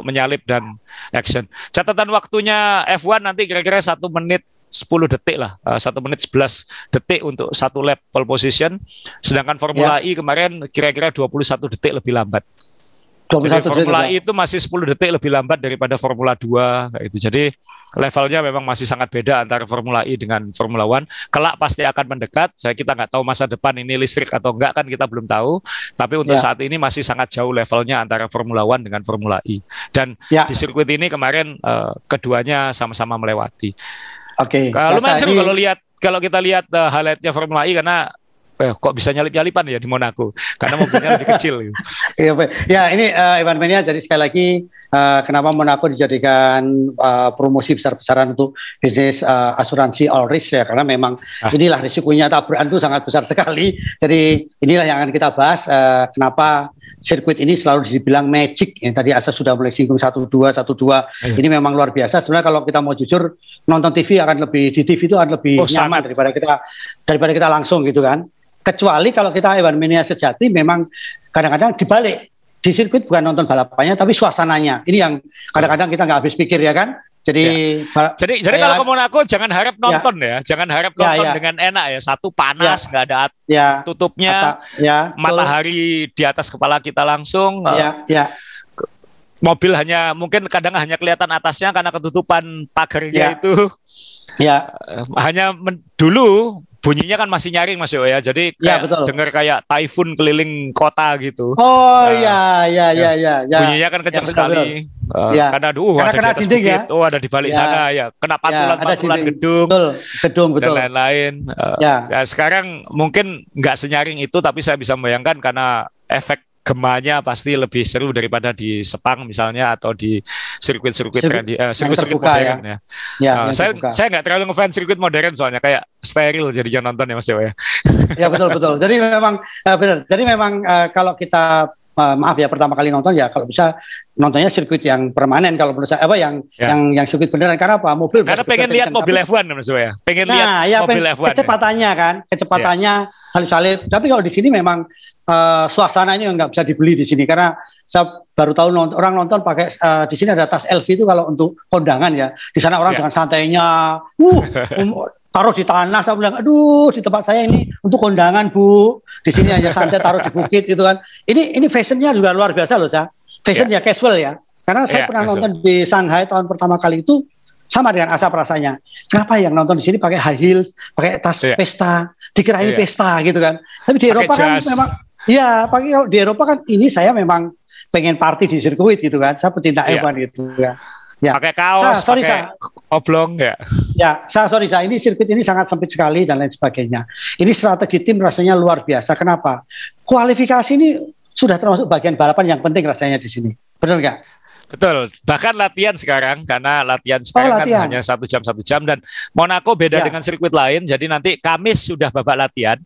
menyalip dan action. Catatan waktunya F1 nanti kira-kira 1 menit 10 detik lah, 1 menit 11 detik untuk 1 lap pole position, sedangkan Formula E kemarin kira-kira 21 detik lebih lambat. Jadi Formula E itu masih 10 detik lebih lambat daripada Formula 2 kayak gitu. Jadi levelnya memang masih sangat beda antara Formula E dengan Formula One. Kelak pasti akan mendekat. Kita nggak tahu masa depan ini listrik atau enggak, kan kita belum tahu. Tapi untuk saat ini masih sangat jauh levelnya antara Formula One dengan Formula E. Dan di sirkuit ini kemarin keduanya sama-sama melewati. Lumayan seru kalau kita lihat highlightnya Formula E, karena kok bisa nyalip-nyalipan ya di Monaco karena mobilnya lebih kecil. Ya, ini Evan Mania, jadi sekali lagi kenapa Monaco dijadikan promosi besar-besaran untuk bisnis asuransi all risk ya, karena memang inilah risikonya tabrakan itu sangat besar sekali. Jadi inilah yang akan kita bahas, kenapa sirkuit ini selalu dibilang magic. Yang tadi Asa sudah mulai singgung 1-2. Ini memang luar biasa. Sebenarnya kalau kita mau jujur, nonton TV di TV itu akan lebih nyaman daripada kita langsung gitu kan. Kecuali kalau kita Evan Mania sejati, memang kadang-kadang dibalik, di sirkuit bukan nonton balapannya tapi suasananya. Ini yang kadang-kadang kita nggak habis pikir ya kan. Jadi kalau ke Monaco jangan harap nonton jangan harap nonton dengan enak ya. Satu, panas, nggak ada tutupnya, matahari di atas kepala kita langsung. Mobil mungkin kadang hanya kelihatan atasnya karena ketutupan pagarnya itu. Hanya dulu bunyinya kan masih nyaring, Mas Yo ya. Jadi dengar kayak typhoon keliling kota gitu. Bunyinya kan kencang sekali. Karena ada di atas bukit, ada di balik sana ya. Kena pantulan gedung dan lain-lain. Sekarang mungkin nggak senyaring itu, tapi saya bisa membayangkan karena efek gemanya pasti lebih seru daripada di Sepang misalnya, atau di sirkuit-sirkuit modern ya. Saya nggak terlalu ngefans sirkuit modern, soalnya kayak steril jadinya nonton ya, Mas Dewa ya. Ya betul. Jadi memang benar. Jadi memang kalau kita maaf ya, pertama kali nonton ya kalau bisa nontonnya sirkuit yang permanen, kalau menurut saya yang sirkuit beneran. Karena apa? Karena pengen lihat mobil F1 Mas Dewa ya. Pengen lihat mobil F1. Kecepatannya salip-salip. Tapi kalau di sini memang suasananya nggak bisa dibeli di sini, karena saya baru tahu orang nonton pakai di sini ada tas LV itu kalau untuk kondangan ya. Di sana orang dengan santainya, taruh di tanah. Saya bilang, aduh, di tempat saya ini untuk kondangan, Bu. Di sini hanya santai, taruh di bukit gitu kan. Ini fashionnya juga luar biasa loh, saya. Fashion casual ya. Karena saya pernah nonton di Shanghai tahun pertama kali itu, sama dengan Asap rasanya. Kenapa yang nonton di sini pakai high heels, pakai tas pesta, dikira ini pesta gitu kan. Tapi di Eropa kan memang kalau di Eropa kan ini saya memang pengen party di sirkuit gitu kan. Saya pecinta F1 gitu kan. Pakai kaos, pakai oblong ya. Sorry, ini sirkuit ini sangat sempit sekali dan lain sebagainya. Ini strategi tim rasanya luar biasa. Kenapa? Kualifikasi ini sudah termasuk bagian balapan yang penting rasanya di sini. Benar nggak? Betul. Bahkan latihan sekarang, karena latihan sekarang kan hanya 1 jam, dan Monaco beda dengan sirkuit lain. Jadi nanti Kamis sudah babak latihan.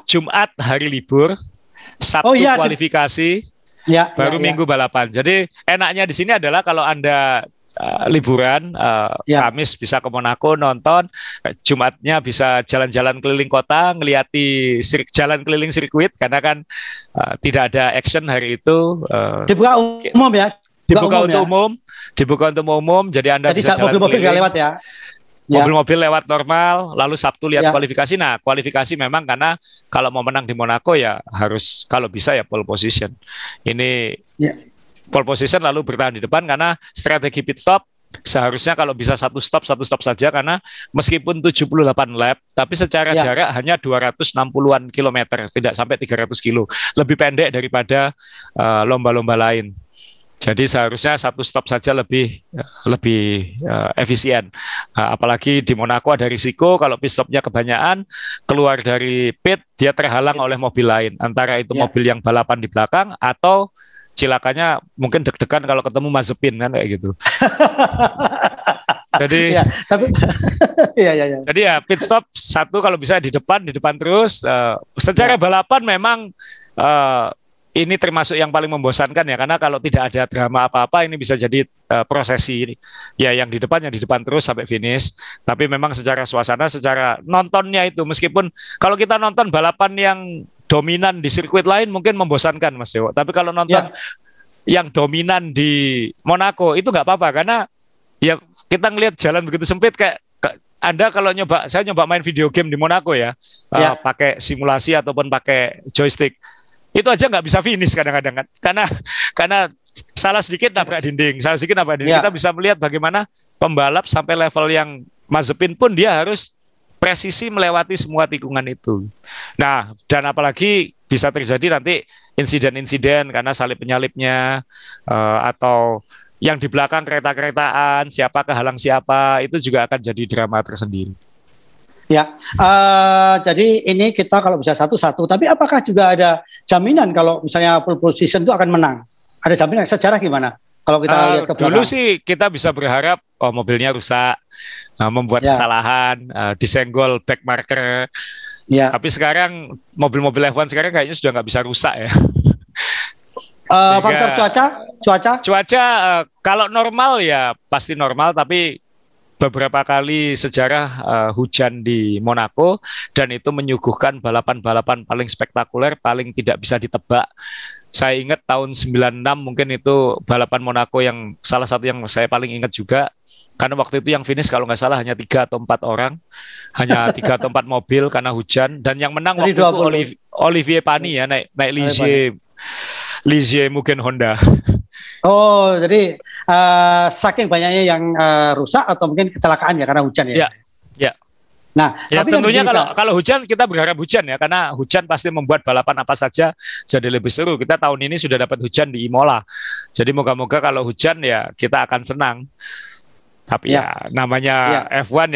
Jumat hari libur, Sabtu kualifikasi, baru Minggu balapan. Jadi enaknya di sini adalah kalau Anda liburan, Kamis bisa ke Monaco nonton, Jumatnya bisa jalan-jalan keliling kota, ngelihati jalan keliling sirkuit, karena kan tidak ada action hari itu. Dibuka umum ya? Dibuka untuk umum, jadi Anda bisa jalan mobil-mobil nggak lewat ya? Mobil-mobil lewat normal, lalu Sabtu lihat kualifikasi. Nah, kualifikasi memang karena kalau mau menang di Monaco ya harus kalau bisa ya pole position. Ini pole position lalu bertahan di depan karena strategi pit stop seharusnya kalau bisa satu stop saja karena meskipun 78 lap tapi secara jarak hanya 260-an kilometer, tidak sampai 300 kilo. Lebih pendek daripada lomba-lomba lain. Jadi seharusnya satu stop saja lebih efisien. Apalagi di Monaco ada risiko kalau pit stopnya kebanyakan, keluar dari pit dia terhalang oleh mobil lain. Antara itu mobil yang balapan di belakang atau cilakanya mungkin deg-degan kalau ketemu Mazepin kan kayak gitu. Jadi jadi ya pit stop satu kalau bisa di depan terus. Secara balapan memang ini termasuk yang paling membosankan ya, karena kalau tidak ada drama apa-apa ini bisa jadi prosesi ya, yang di depan terus sampai finish. Tapi memang secara suasana, secara nontonnya itu, meskipun kalau kita nonton balapan yang dominan di sirkuit lain mungkin membosankan Mas Dewo, tapi kalau nonton yang dominan di Monaco itu nggak apa-apa, karena ya kita ngelihat jalan begitu sempit. Kayak Anda kalau saya nyoba main video game di Monaco ya, pakai simulasi ataupun pakai joystick, itu aja nggak bisa finish kadang-kadang kan, karena salah sedikit nabrak dinding, kita bisa melihat bagaimana pembalap sampai level yang Mazepin pun dia harus presisi melewati semua tikungan itu. Nah, dan apalagi bisa terjadi nanti insiden-insiden karena salip-penyalipnya atau yang di belakang kereta-keretaan, siapa kehalang siapa, itu juga akan jadi drama tersendiri. Ya, jadi ini kita kalau bisa satu-satu, tapi apakah juga ada jaminan kalau misalnya pole position itu akan menang? Ada jaminan sejarah gimana? Kalau kita lihat ke belakang. Dulu sih kita bisa berharap mobilnya rusak, membuat kesalahan, disenggol back marker. Tapi sekarang mobil-mobil F1 sekarang kayaknya sudah nggak bisa rusak ya. Faktor cuaca kalau normal ya pasti normal, tapi beberapa kali sejarah hujan di Monaco dan itu menyuguhkan balapan-balapan paling spektakuler, paling tidak bisa ditebak. Saya ingat tahun 96 mungkin itu balapan Monaco yang salah satu yang saya paling ingat juga, karena waktu itu yang finish kalau nggak salah hanya 3 atau 4 orang, hanya 3 atau 4 mobil karena hujan, dan yang menang waktu itu Olivier Panis ya, naik Ligier Mugen Honda. Oh, jadi saking banyaknya yang rusak atau mungkin kecelakaan ya karena hujan ya. Ya. Nah, ya tapi tentunya kalau hujan kita berharap hujan ya, karena hujan pasti membuat balapan apa saja jadi lebih seru. Kita tahun ini sudah dapat hujan di Imola. Jadi moga-moga kalau hujan ya kita akan senang. Tapi ya namanya F1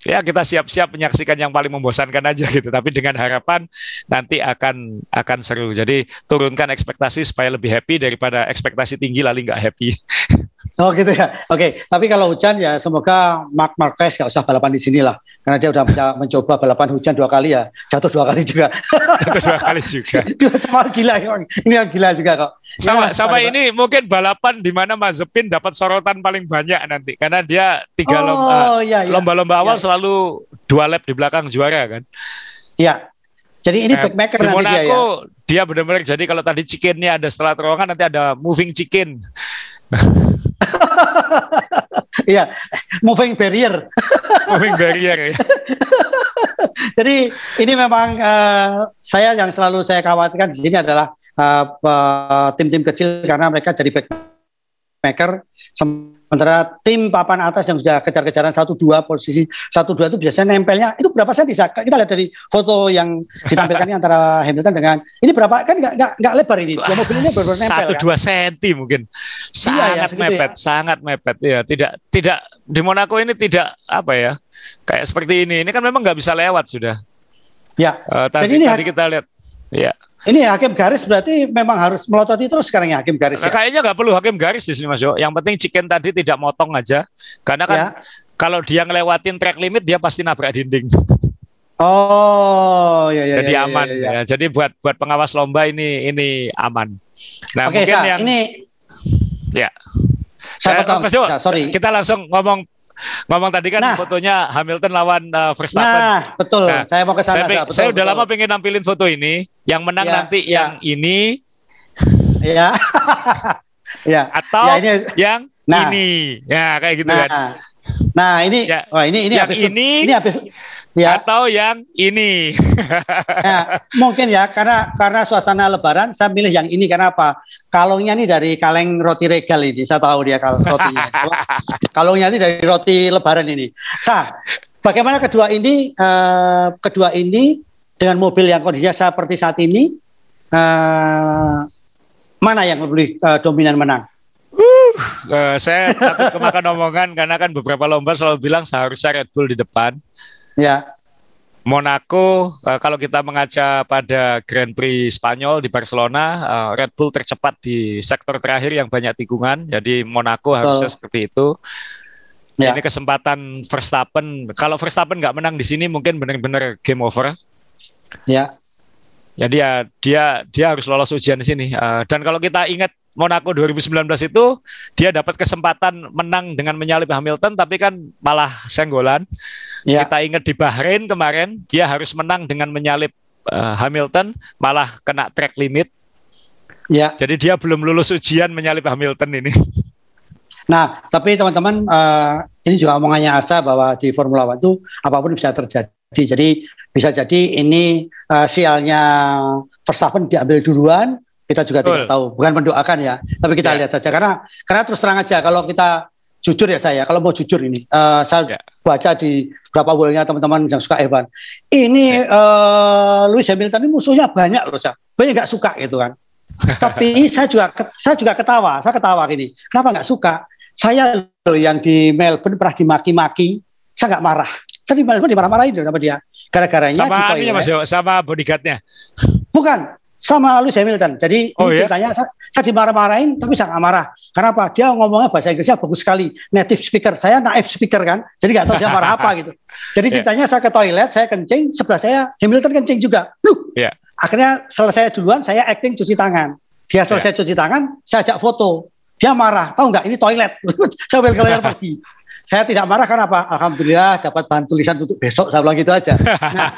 ya, kita siap-siap menyaksikan yang paling membosankan aja gitu. Tapi dengan harapan nanti akan seru. Jadi turunkan ekspektasi supaya lebih happy daripada ekspektasi tinggi lalu nggak happy. Oh gitu ya. Oke. Tapi kalau hujan ya semoga Marc Marquez nggak usah balapan di sini lah, karena dia udah mencoba balapan hujan 2 kali ya, jatuh 2 kali juga. Jatuh 2 kali juga. Sama gila emang. Ini yang gila juga kok. Sama ini mungkin balapan di mana Mazepin dapat sorotan paling banyak nanti, karena dia 3 lomba-lomba awal selalu 2 lap di belakang juara kan. Iya. Jadi ini backmaker nanti Monaco, dia ya. Dia benar-benar, jadi kalau tadi chickennya ada setelah terowongan, nanti ada moving chicken. Iya, moving barrier. Moving barrier ya. Jadi ini memang yang selalu saya khawatirkan di sini adalah tim-tim kecil, karena mereka jadi backmaker, sementara tim papan atas yang sudah kejar-kejaran 1-2 posisi 1-2 itu biasanya nempelnya itu berapa senti? Kita lihat dari foto yang ditampilkan ini antara Hamilton dengan ini berapa, kan nggak lebar ini, dua mobil ini benar-benar nempel 1-2 senti mungkin, sangat mepet ya. Tidak di Monaco ini tidak apa ya, kayak seperti ini kan memang nggak bisa lewat sudah ya. Tadi kita lihat ya. Ini hakim garis berarti memang harus melototi terus sekarang ya hakim garis. Nah, kayaknya nggak perlu hakim garis di sini Mas Yo. Yang penting chicken tadi tidak motong aja, karena kan kalau dia ngelewatin track limit dia pasti nabrak dinding. Oh ya. Jadi aman ya. Jadi buat pengawas lomba ini aman. Nah mungkin yang ini ya. Mas Yo, sorry. Kita langsung ngomong tadi kan fotonya Hamilton lawan Verstappen. Nah, betul. Nah, saya mau ke sana. Saya udah lama pengen nampilin foto ini. Yang menang nanti yang ini. Ya. Atau yang ini. Ya, kayak gitu kan. Nah ini, ya, ini yang habis, ini habis ya. Atau yang ini. Nah, mungkin ya karena suasana Lebaran saya milih yang ini karena apa? Kalungnya ini dari kaleng roti Regal ini, saya tahu dia rotinya. Kalungnya ini dari roti Lebaran ini. Bagaimana kedua ini? Kedua ini dengan mobil yang kondisinya seperti saat ini, mana yang lebih dominan menang? Saya takut kemakan omongan karena kan beberapa lomba selalu bilang seharusnya Red Bull di depan. Ya. Monaco, kalau kita mengaca pada Grand Prix Spanyol di Barcelona, Red Bull tercepat di sektor terakhir yang banyak tikungan. Jadi Monaco harusnya seperti itu. Ya. Ini kesempatan Verstappen. Kalau Verstappen nggak menang di sini, mungkin benar-benar game over. Ya. Jadi ya dia harus lolos ujian di sini. Dan kalau kita ingat Monaco 2019 itu dia dapat kesempatan menang dengan menyalip Hamilton, tapi kan malah senggolan. Ya. Kita ingat di Bahrain kemarin dia harus menang dengan menyalip Hamilton, malah kena track limit. Ya. Jadi dia belum lulus ujian menyalip Hamilton ini. Nah, tapi teman-teman ini juga omongannya Asa bahwa di Formula One itu apapun bisa terjadi. Jadi bisa jadi ini sialnya Verstappen diambil duluan. Kita juga tidak tahu, bukan mendoakan ya, tapi kita lihat saja karena terus terang aja kalau kita jujur ya kalau mau jujur ini, saya baca di beberapa bulannya teman-teman yang suka F1, ini Lewis Hamilton ini musuhnya banyak loh, banyak nggak suka gitu kan. Tapi saya juga ketawa gini, kenapa nggak suka? Saya loh yang di Melbourne pernah dimaki-maki, saya nggak marah, saya di Melbourne dimarah-marahin sama dia, gara-garanya sama ini Mas Jo, sama bodyguardnya. Bukan. Sama Lewis Hamilton. Jadi ceritanya saya dimarah-marahin, tapi saya nggak marah. Kenapa? Dia ngomongnya bahasa Inggrisnya bagus sekali. Native speaker. Saya native speaker kan. Jadi nggak tahu dia marah apa gitu. Jadi ceritanya saya ke toilet, saya kencing, sebelah saya Hamilton kencing juga. Akhirnya selesai duluan, saya acting cuci tangan. Dia selesai cuci tangan, saya ajak foto. Dia marah. Tahu nggak? Ini toilet. Saya balik ke layar pergi. Saya tidak marah karena apa? Alhamdulillah dapat bahan tulisan untuk besok. Saya bilang gitu aja. Nah,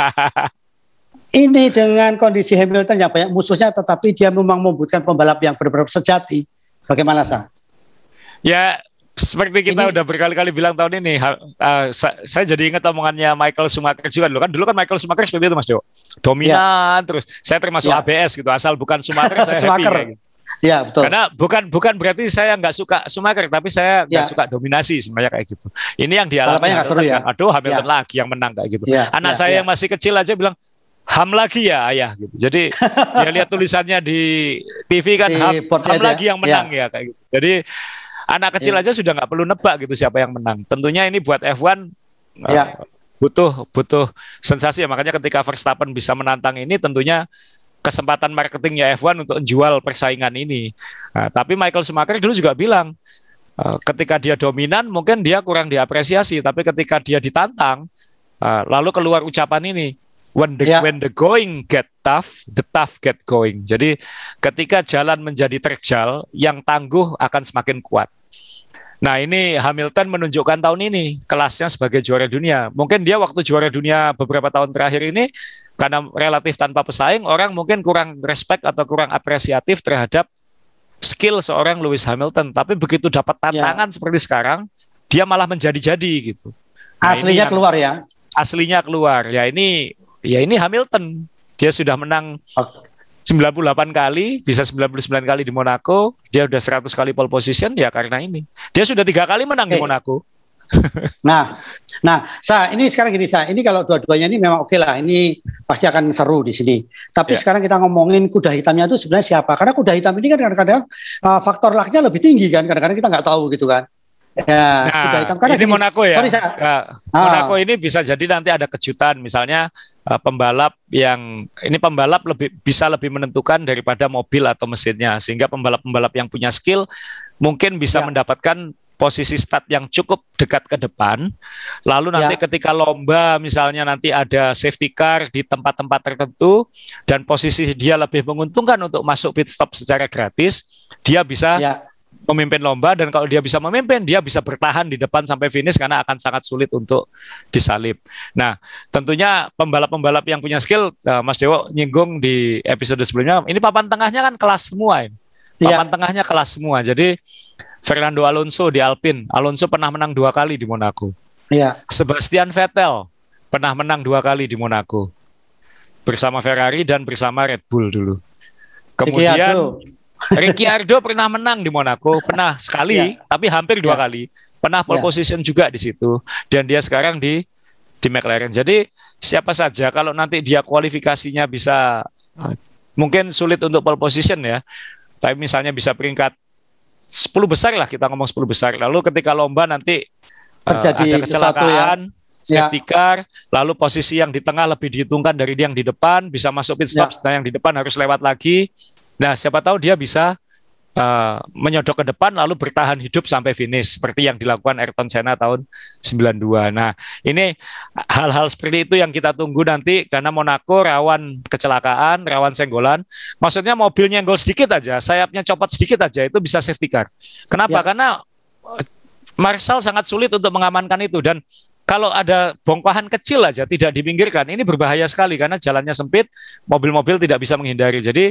ini dengan kondisi Hamilton yang banyak musuhnya, tetapi dia memang membutuhkan pembalap yang benar-benar sejati. Bagaimana, Sa? Ya, seperti kita udah berkali-kali bilang tahun ini, saya jadi ingat omongannya Michael Schumacher juga dulu kan. Dulu kan Michael Schumacher seperti itu, Mas Jo. Dominan terus. Saya termasuk ABS gitu, asal bukan Schumacher saya happy. Gitu. Ya, betul. Karena bukan berarti saya nggak suka Schumacher, tapi saya nggak suka dominasi sebenarnya kayak gitu. Ini yang dialami Hamilton, aduh Hamilton lagi yang menang kayak gitu. Anak saya yang masih kecil aja bilang, Ham lagi ya ayah gitu. Jadi dia lihat tulisannya di TV kan Ham lagi yang menang ya kayak gitu. Jadi anak kecil aja sudah nggak perlu nebak gitu siapa yang menang. Tentunya ini buat F1 butuh sensasi ya. Makanya ketika Verstappen bisa menantang ini tentunya kesempatan marketingnya F1 untuk jual persaingan ini. Nah, tapi Michael Schumacher dulu juga bilang ketika dia dominan mungkin dia kurang diapresiasi, tapi ketika dia ditantang lalu keluar ucapan ini. When the going get tough, the tough get going. Jadi ketika jalan menjadi terjal, yang tangguh akan semakin kuat. Nah ini Hamilton menunjukkan tahun ini kelasnya sebagai juara dunia. Mungkin dia waktu juara dunia beberapa tahun terakhir ini, karena relatif tanpa pesaing, orang mungkin kurang respect atau kurang apresiatif terhadap skill seorang Lewis Hamilton. Tapi begitu dapat tantangan seperti sekarang, dia malah menjadi-jadi gitu. Nah, aslinya keluar ya? Aslinya keluar. Ya ini Hamilton, dia sudah menang 98 kali, bisa 99 kali di Monaco, dia udah 100 kali pole position ya karena ini. Dia sudah 3 kali menang di Monaco. Nah, ini sekarang gini, ini kalau dua-duanya ini memang oke lah, ini pasti akan seru di sini. Tapi sekarang kita ngomongin kuda hitamnya itu sebenarnya siapa? Karena kuda hitam ini kan kadang-kadang faktor lucknya lebih tinggi kan, kadang-kadang kita nggak tahu gitu kan. Ya, kuda hitam. Karena ini Monaco ya. Monaco ini bisa jadi nanti ada kejutan, misalnya pembalap bisa lebih menentukan daripada mobil atau mesinnya, sehingga pembalap-pembalap yang punya skill mungkin bisa mendapatkan posisi start yang cukup dekat ke depan. Lalu nanti ketika lomba misalnya nanti ada safety car di tempat-tempat tertentu dan posisi dia lebih menguntungkan untuk masuk pit stop secara gratis, dia bisa memimpin lomba, dan kalau dia bisa memimpin, dia bisa bertahan di depan sampai finish karena akan sangat sulit untuk disalip. Nah, tentunya pembalap-pembalap yang punya skill, Mas Dewo nyinggung di episode sebelumnya, ini papan tengahnya kan kelas semua. Papan tengahnya kelas semua. Jadi Fernando Alonso di Alpine, Alonso pernah menang 2 kali di Monaco. Iya. Sebastian Vettel pernah menang 2 kali di Monaco bersama Ferrari dan bersama Red Bull dulu. Kemudian Ricciardo pernah menang di Monaco, pernah sekali, tapi hampir 2 kali. Pernah pole position juga di situ, dan dia sekarang di McLaren. Jadi siapa saja kalau nanti dia kualifikasinya bisa, mungkin sulit untuk pole position ya, tapi misalnya bisa peringkat 10 besar lah, kita ngomong 10 besar. Lalu ketika lomba nanti ada kecelakaan, safety car, lalu posisi yang di tengah lebih dihitungkan dari yang di depan, bisa masuk pit stop, nah yang di depan harus lewat lagi. Nah siapa tahu dia bisa menyodok ke depan lalu bertahan hidup sampai finish seperti yang dilakukan Ayrton Senna tahun 92. Nah, ini hal-hal seperti itu yang kita tunggu nanti, karena Monaco rawan kecelakaan, rawan senggolan. Maksudnya mobil nyenggol sedikit aja, sayapnya copot sedikit aja itu bisa safety car. Kenapa? Karena Marshall sangat sulit untuk mengamankan itu, dan kalau ada bongkahan kecil aja tidak dipinggirkan, ini berbahaya sekali karena jalannya sempit, mobil-mobil tidak bisa menghindari. Jadi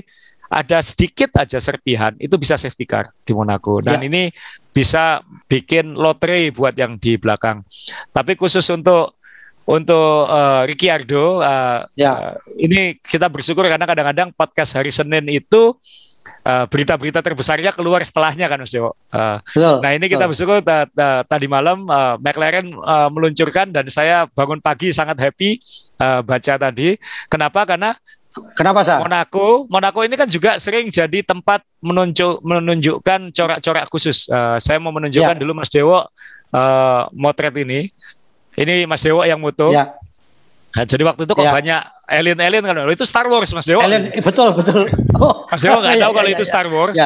ada sedikit aja serpihan, itu bisa safety car di Monaco. Dan ini bisa bikin lotre buat yang di belakang. Tapi khusus untuk Ricciardo, ini kita bersyukur karena kadang-kadang podcast hari Senin itu berita-berita terbesarnya keluar setelahnya kan Mas Dewo. Nah ini kita bersyukur tadi malam McLaren meluncurkan, dan saya bangun pagi sangat happy baca tadi. Kenapa Sah? Monaco ini kan juga sering jadi tempat menunjukkan corak-corak khusus. Saya mau menunjukkan dulu Mas Dewo motret ini. Ini Mas Dewo yang moto. Nah, jadi waktu itu kok banyak alien kan? Itu Star Wars Mas Dewo. Alien, betul. Oh, Mas Dewo nggak tahu kalau itu Star Wars.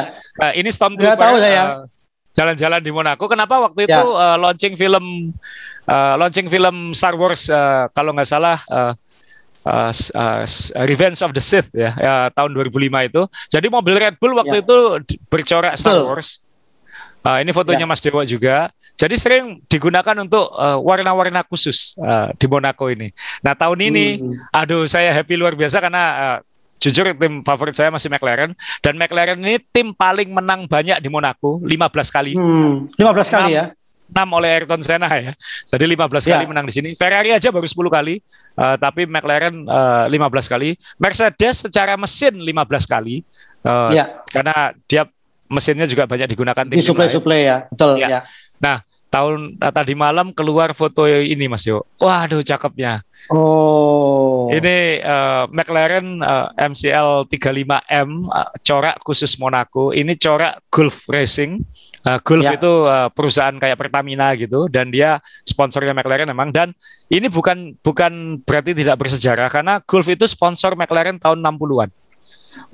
Ini Stormtrooper jalan-jalan di Monaco. Kenapa waktu itu launching film Star Wars kalau nggak salah? Revenge of the Sith tahun 2005 itu. Jadi mobil Red Bull waktu itu bercorak Star Wars. Ini fotonya Mas Dewo juga. Jadi sering digunakan untuk warna-warna khusus di Monaco ini. Nah tahun ini, aduh saya happy luar biasa karena jujur tim favorit saya masih McLaren, dan McLaren ini tim paling menang banyak di Monaco, 15 kali. 15 kali ya. 6 oleh Ayrton Senna ya. Jadi 15 kali menang di sini. Ferrari aja baru 10 kali, tapi McLaren 15 kali. Mercedes secara mesin 15 kali. Karena dia mesinnya juga banyak digunakan tim suplai ya. Betul ya. Nah, tadi malam keluar foto ini Mas Yo. Waduh, cakepnya. Ini McLaren MCL 35M corak khusus Monaco. Ini corak Gulf Racing. Gulf itu perusahaan kayak Pertamina gitu, dan dia sponsornya McLaren memang. Dan ini bukan berarti tidak bersejarah, karena Gulf itu sponsor McLaren tahun 60-an.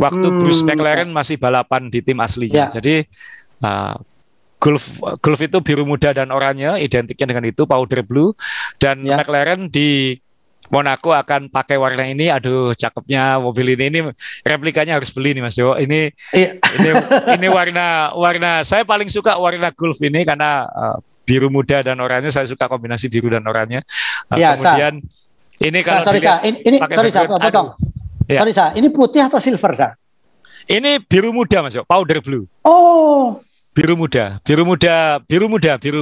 Waktu Bruce McLaren masih balapan di tim aslinya. Jadi Gulf itu biru muda dan oranye, identiknya dengan itu, powder blue. Dan McLaren di Monaco akan pakai warna ini. Aduh, cakepnya mobil ini replikanya harus beli nih Mas Jo. Ini warna saya paling suka warna Gulf ini karena biru muda dan oranye. Saya suka kombinasi biru dan oranye. Kemudian ini kalau potong. Ini putih atau silver, Sa? Ini biru muda Mas Jo, powder blue. Biru muda, biru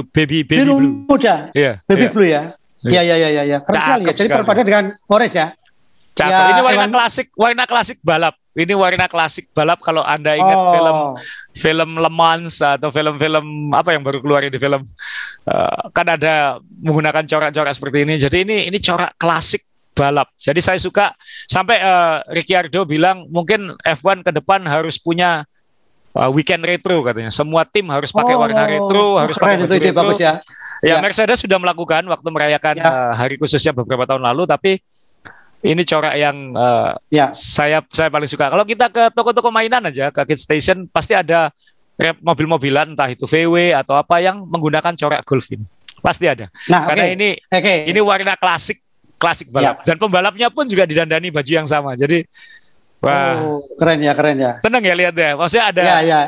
baby blue. Muda. Baby blue ya. Iya. Keren sekali ya. Jadi perpaduan dengan orange ya. Cakep. Ini warna klasik balap. Ini warna klasik balap kalau Anda ingat film Le Mans atau film-film apa yang baru keluar di film, kan ada menggunakan corak-corak seperti ini. Jadi ini corak klasik balap. Jadi saya suka sampai Ricciardo bilang mungkin F1 ke depan harus punya weekend retro katanya. Semua tim harus pakai warna retro, harus pakai baju retro. Bagus ya. Ya, Mercedes sudah melakukan waktu merayakan hari khususnya beberapa tahun lalu, tapi ini corak yang saya paling suka. Kalau kita ke toko-toko mainan aja, ke Kit Station, pasti ada mobil-mobilan, entah itu VW atau apa yang menggunakan corak Gulf ini. Pasti ada. Nah, karena ini warna klasik balap. Dan pembalapnya pun juga didandani baju yang sama. Jadi keren ya. Seneng ya lihat ya. Maksudnya ada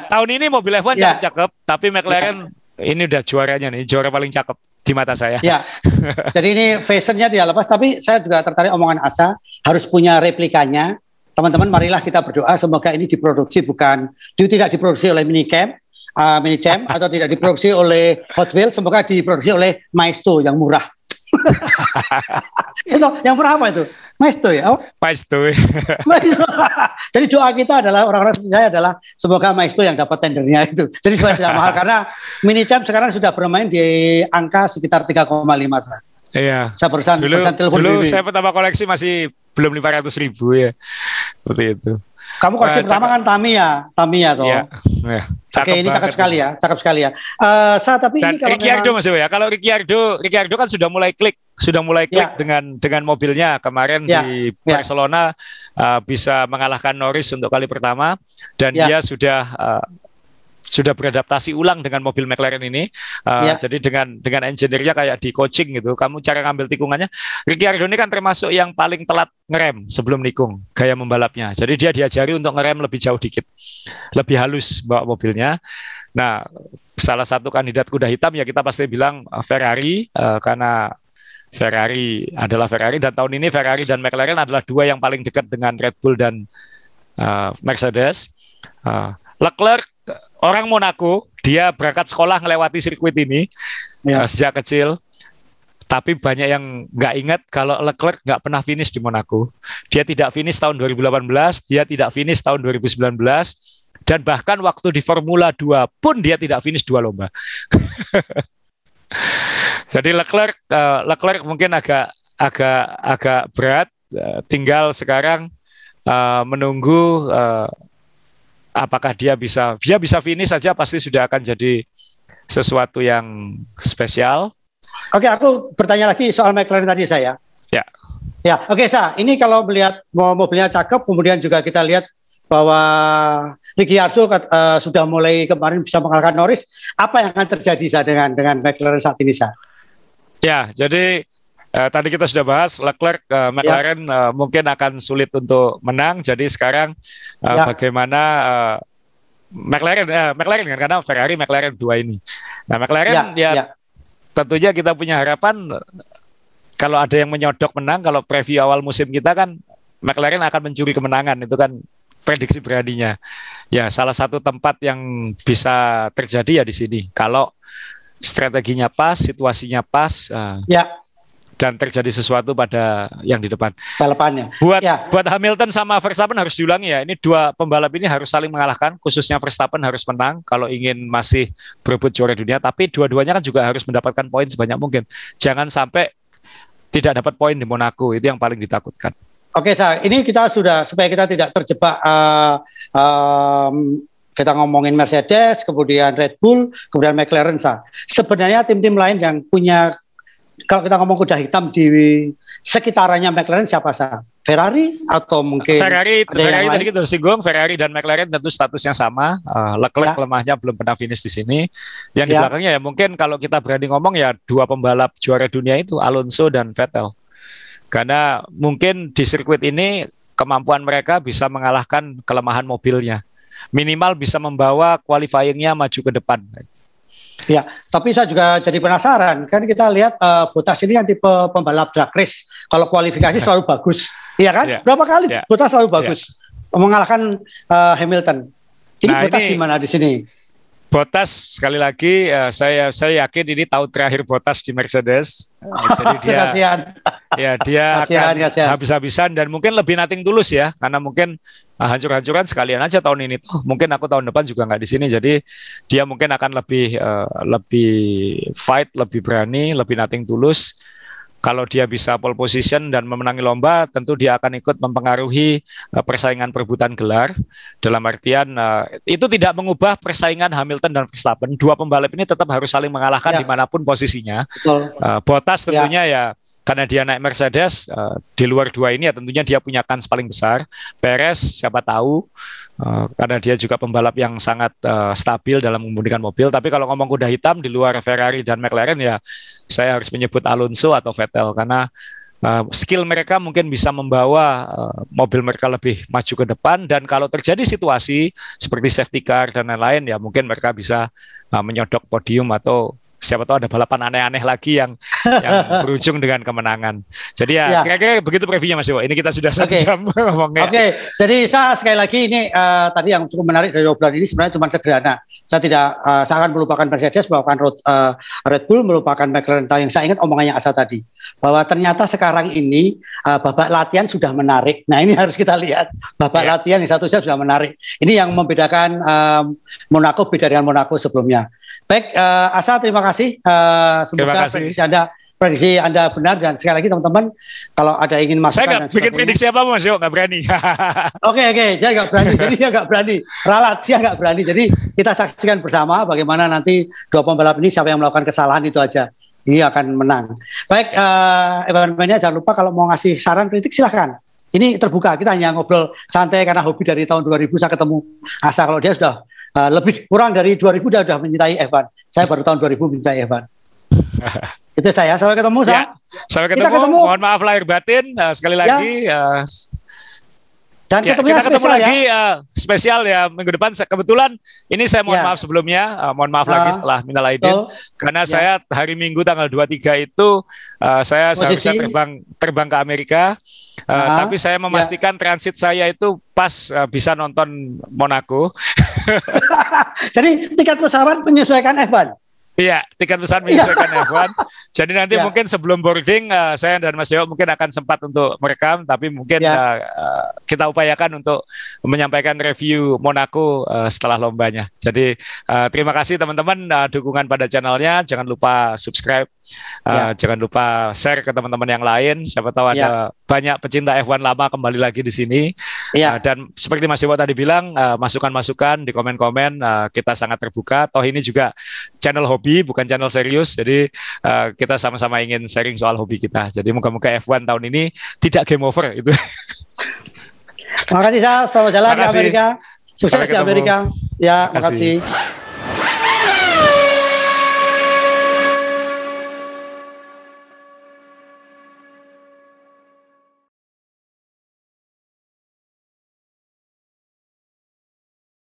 tahun ini mobil F1 cakep, tapi McLaren ini udah juaranya nih, juara paling cakep di mata saya. Ya, jadi ini fashionnya tidak lepas, tapi saya juga tertarik omongan Asa, harus punya replikanya. Teman-teman, marilah kita berdoa semoga ini diproduksi tidak diproduksi oleh Minicam atau tidak diproduksi oleh Hot Wheels, semoga diproduksi oleh Maisto yang murah. Itu yang berapa itu? Maesto ya? Oh? Maesto. Maesto. Jadi doa kita adalah orang-orang seperti saya adalah semoga Maesto yang dapat tendernya itu. Jadi tidak mahal karena mini champ sekarang sudah bermain di angka sekitar 3,5. Iya. Saya barusan telepon dulu saya pertama koleksi masih belum 500.000 ya. Seperti itu. Kamu koleksi pertama kan Tamiya toh. Iya. Oke, ini cakep sekali ya, cakep sekali ya. Tapi dan ini kalau Ricciardo Mas ya, kalau Ricciardo kan sudah mulai klik dengan mobilnya kemarin di Barcelona bisa mengalahkan Norris untuk kali pertama dan dia sudah beradaptasi ulang dengan mobil McLaren ini. Jadi dengan engineer-nya kayak di coaching gitu. Kamu cara ngambil tikungannya. Ricciardo ini kan termasuk yang paling telat ngerem sebelum nikung gaya membalapnya. Jadi dia diajari untuk ngerem lebih jauh dikit. Lebih halus bawa mobilnya. Nah, salah satu kandidat kuda hitam ya kita pasti bilang Ferrari karena Ferrari adalah Ferrari dan tahun ini Ferrari dan McLaren adalah dua yang paling dekat dengan Red Bull dan Mercedes. Leclerc orang Monaco, dia berangkat sekolah melewati sirkuit ini sejak kecil. Tapi banyak yang nggak ingat kalau Leclerc nggak pernah finish di Monaco. Dia tidak finish tahun 2018, dia tidak finish tahun 2019, dan bahkan waktu di Formula 2 pun dia tidak finish 2 lomba. Jadi Leclerc mungkin agak berat. Tinggal sekarang menunggu apakah dia bisa finish saja pasti sudah akan jadi sesuatu yang spesial. Oke, aku bertanya lagi soal McLaren tadi saya. Ya, oke ini kalau melihat mobilnya cakep, kemudian juga kita lihat bahwa Ricciardo sudah mulai kemarin bisa mengalahkan Norris. Apa yang akan terjadi dengan McLaren saat ini Ya, jadi tadi kita sudah bahas Leclerc, McLaren mungkin akan sulit untuk menang. Jadi sekarang bagaimana McLaren kan karena Ferrari McLaren 2 ini. Nah McLaren tentunya kita punya harapan kalau ada yang menyodok menang. Kalau preview awal musim kita kan McLaren akan mencuri kemenangan, itu kan prediksi beraninya. Ya salah satu tempat yang bisa terjadi ya di sini. Kalau strateginya pas, situasinya pas. Dan terjadi sesuatu pada yang di depan. Balapannya. Buat Hamilton sama Verstappen harus diulangi ya. Ini dua pembalap ini harus saling mengalahkan. Khususnya Verstappen harus menang kalau ingin masih berebut juara dunia. Tapi dua-duanya kan juga harus mendapatkan poin sebanyak mungkin. Jangan sampai tidak dapat poin di Monaco. Itu yang paling ditakutkan. Oke, ini kita sudah supaya kita tidak terjebak. Kita ngomongin Mercedes, kemudian Red Bull, kemudian McLaren. Sebenarnya tim-tim lain yang punya, kalau kita ngomong kuda hitam di sekitarannya McLaren siapa Ferrari atau mungkin Ferrari tadi kita singgung, Ferrari dan McLaren tentu statusnya sama. Leclerc lemahnya belum pernah finish di sini. Yang di belakangnya ya mungkin kalau kita berani ngomong ya dua pembalap juara dunia itu Alonso dan Vettel. Karena mungkin di sirkuit ini kemampuan mereka bisa mengalahkan kelemahan mobilnya. Minimal bisa membawa qualifying-nya maju ke depan. Ya, tapi saya juga jadi penasaran. Kan kita lihat Bottas ini yang tipe pembalap drag race. Kalau kualifikasi selalu bagus, iya kan? Berapa kali Bottas selalu bagus mengalahkan Hamilton. Ini Bottas gimana di sini? Bottas sekali lagi saya yakin ini tahun terakhir Bottas di Mercedes. Jadi dia akan habis-habisan dan mungkin lebih nothing tulus ya, karena mungkin hancur-hancuran sekalian aja tahun ini. Mungkin aku tahun depan juga nggak di sini. Jadi dia mungkin akan lebih fight, lebih berani, lebih nothing tulus. Kalau dia bisa pole position dan memenangi lomba, tentu dia akan ikut mempengaruhi persaingan perebutan gelar. Dalam artian itu tidak mengubah persaingan Hamilton dan Verstappen. Dua pembalap ini tetap harus saling mengalahkan dimanapun posisinya. Bottas tentunya ya karena dia naik Mercedes, di luar dua ini ya tentunya dia punya kans paling besar. Perez siapa tahu, karena dia juga pembalap yang sangat stabil dalam mengemudikan mobil. Tapi kalau ngomong kuda hitam di luar Ferrari dan McLaren ya saya harus menyebut Alonso atau Vettel karena skill mereka mungkin bisa membawa mobil mereka lebih maju ke depan, dan kalau terjadi situasi seperti safety car dan lain-lain ya mungkin mereka bisa menyodok podium atau siapa tahu ada balapan aneh-aneh lagi yang berujung dengan kemenangan. Jadi ya kira-kira begitu previewnya Mas Iwo. Ini kita sudah 1 jam ngomongnya. Jadi saya sekali lagi ini tadi yang cukup menarik dari obrolan ini sebenarnya cuma sederhana. Saya akan melupakan Mercedes, melupakan Red Bull, melupakan McLaren. Yang saya ingat omongannya Asa tadi, bahwa ternyata sekarang ini babak latihan sudah menarik. Nah ini harus kita lihat, babak latihan yang 1 jam sudah menarik. Ini yang membedakan Monaco beda dengan Monaco sebelumnya. Baik, Asa terima kasih. Semoga prediksi Anda benar, dan sekali lagi teman-teman kalau ada ingin masukan. Saya nggak bikin prediksi apa Mas Yo, nggak berani. Oke, dia nggak berani, jadi dia nggak berani. Ralat, dia nggak berani. Jadi kita saksikan bersama bagaimana nanti 2 pembalap ini siapa yang melakukan kesalahan itu aja. Ini akan menang. Baik, Evan Mania jangan lupa kalau mau ngasih saran kritik silahkan. Ini terbuka, kita hanya ngobrol santai karena hobi dari tahun 2000 saya ketemu Asa. Kalau dia sudah lebih kurang dari 2000 dia sudah mencintai Evan. Saya baru tahun 2000 mencintai Evan. Itu saya. Sampai ketemu. Sampai ketemu. Mohon maaf lahir batin sekali lagi. Dan kita ketemu lagi spesial ya minggu depan. Kebetulan ini saya mohon maaf sebelumnya. Mohon maaf lagi setelah minal aidin. Karena saya hari Minggu tanggal 23 itu saya seharusnya terbang ke Amerika. Tapi saya memastikan transit saya itu pas bisa nonton Monaco. Jadi tiket pesawat menyesuaikan Evan. Iya, tiket pesawat menyesuaikan F1. Jadi nanti mungkin sebelum boarding saya dan Mas Yo mungkin akan sempat untuk merekam, tapi mungkin kita upayakan untuk menyampaikan review Monaco setelah lombanya. Jadi terima kasih teman-teman dukungan pada channelnya. Jangan lupa subscribe, jangan lupa share ke teman-teman yang lain. Siapa tahu ada banyak pecinta F1 lama kembali lagi di sini. Dan seperti Mas Yo tadi bilang, masukan-masukan di komen-komen kita sangat terbuka. Toh ini juga channel hobi, bukan channel serius. Jadi kita sama-sama ingin sharing soal hobi kita. Jadi moga-moga F1 tahun ini tidak game over itu. Makasih, selamat jalan di Amerika. Sukses di Amerika. Ya, makasih.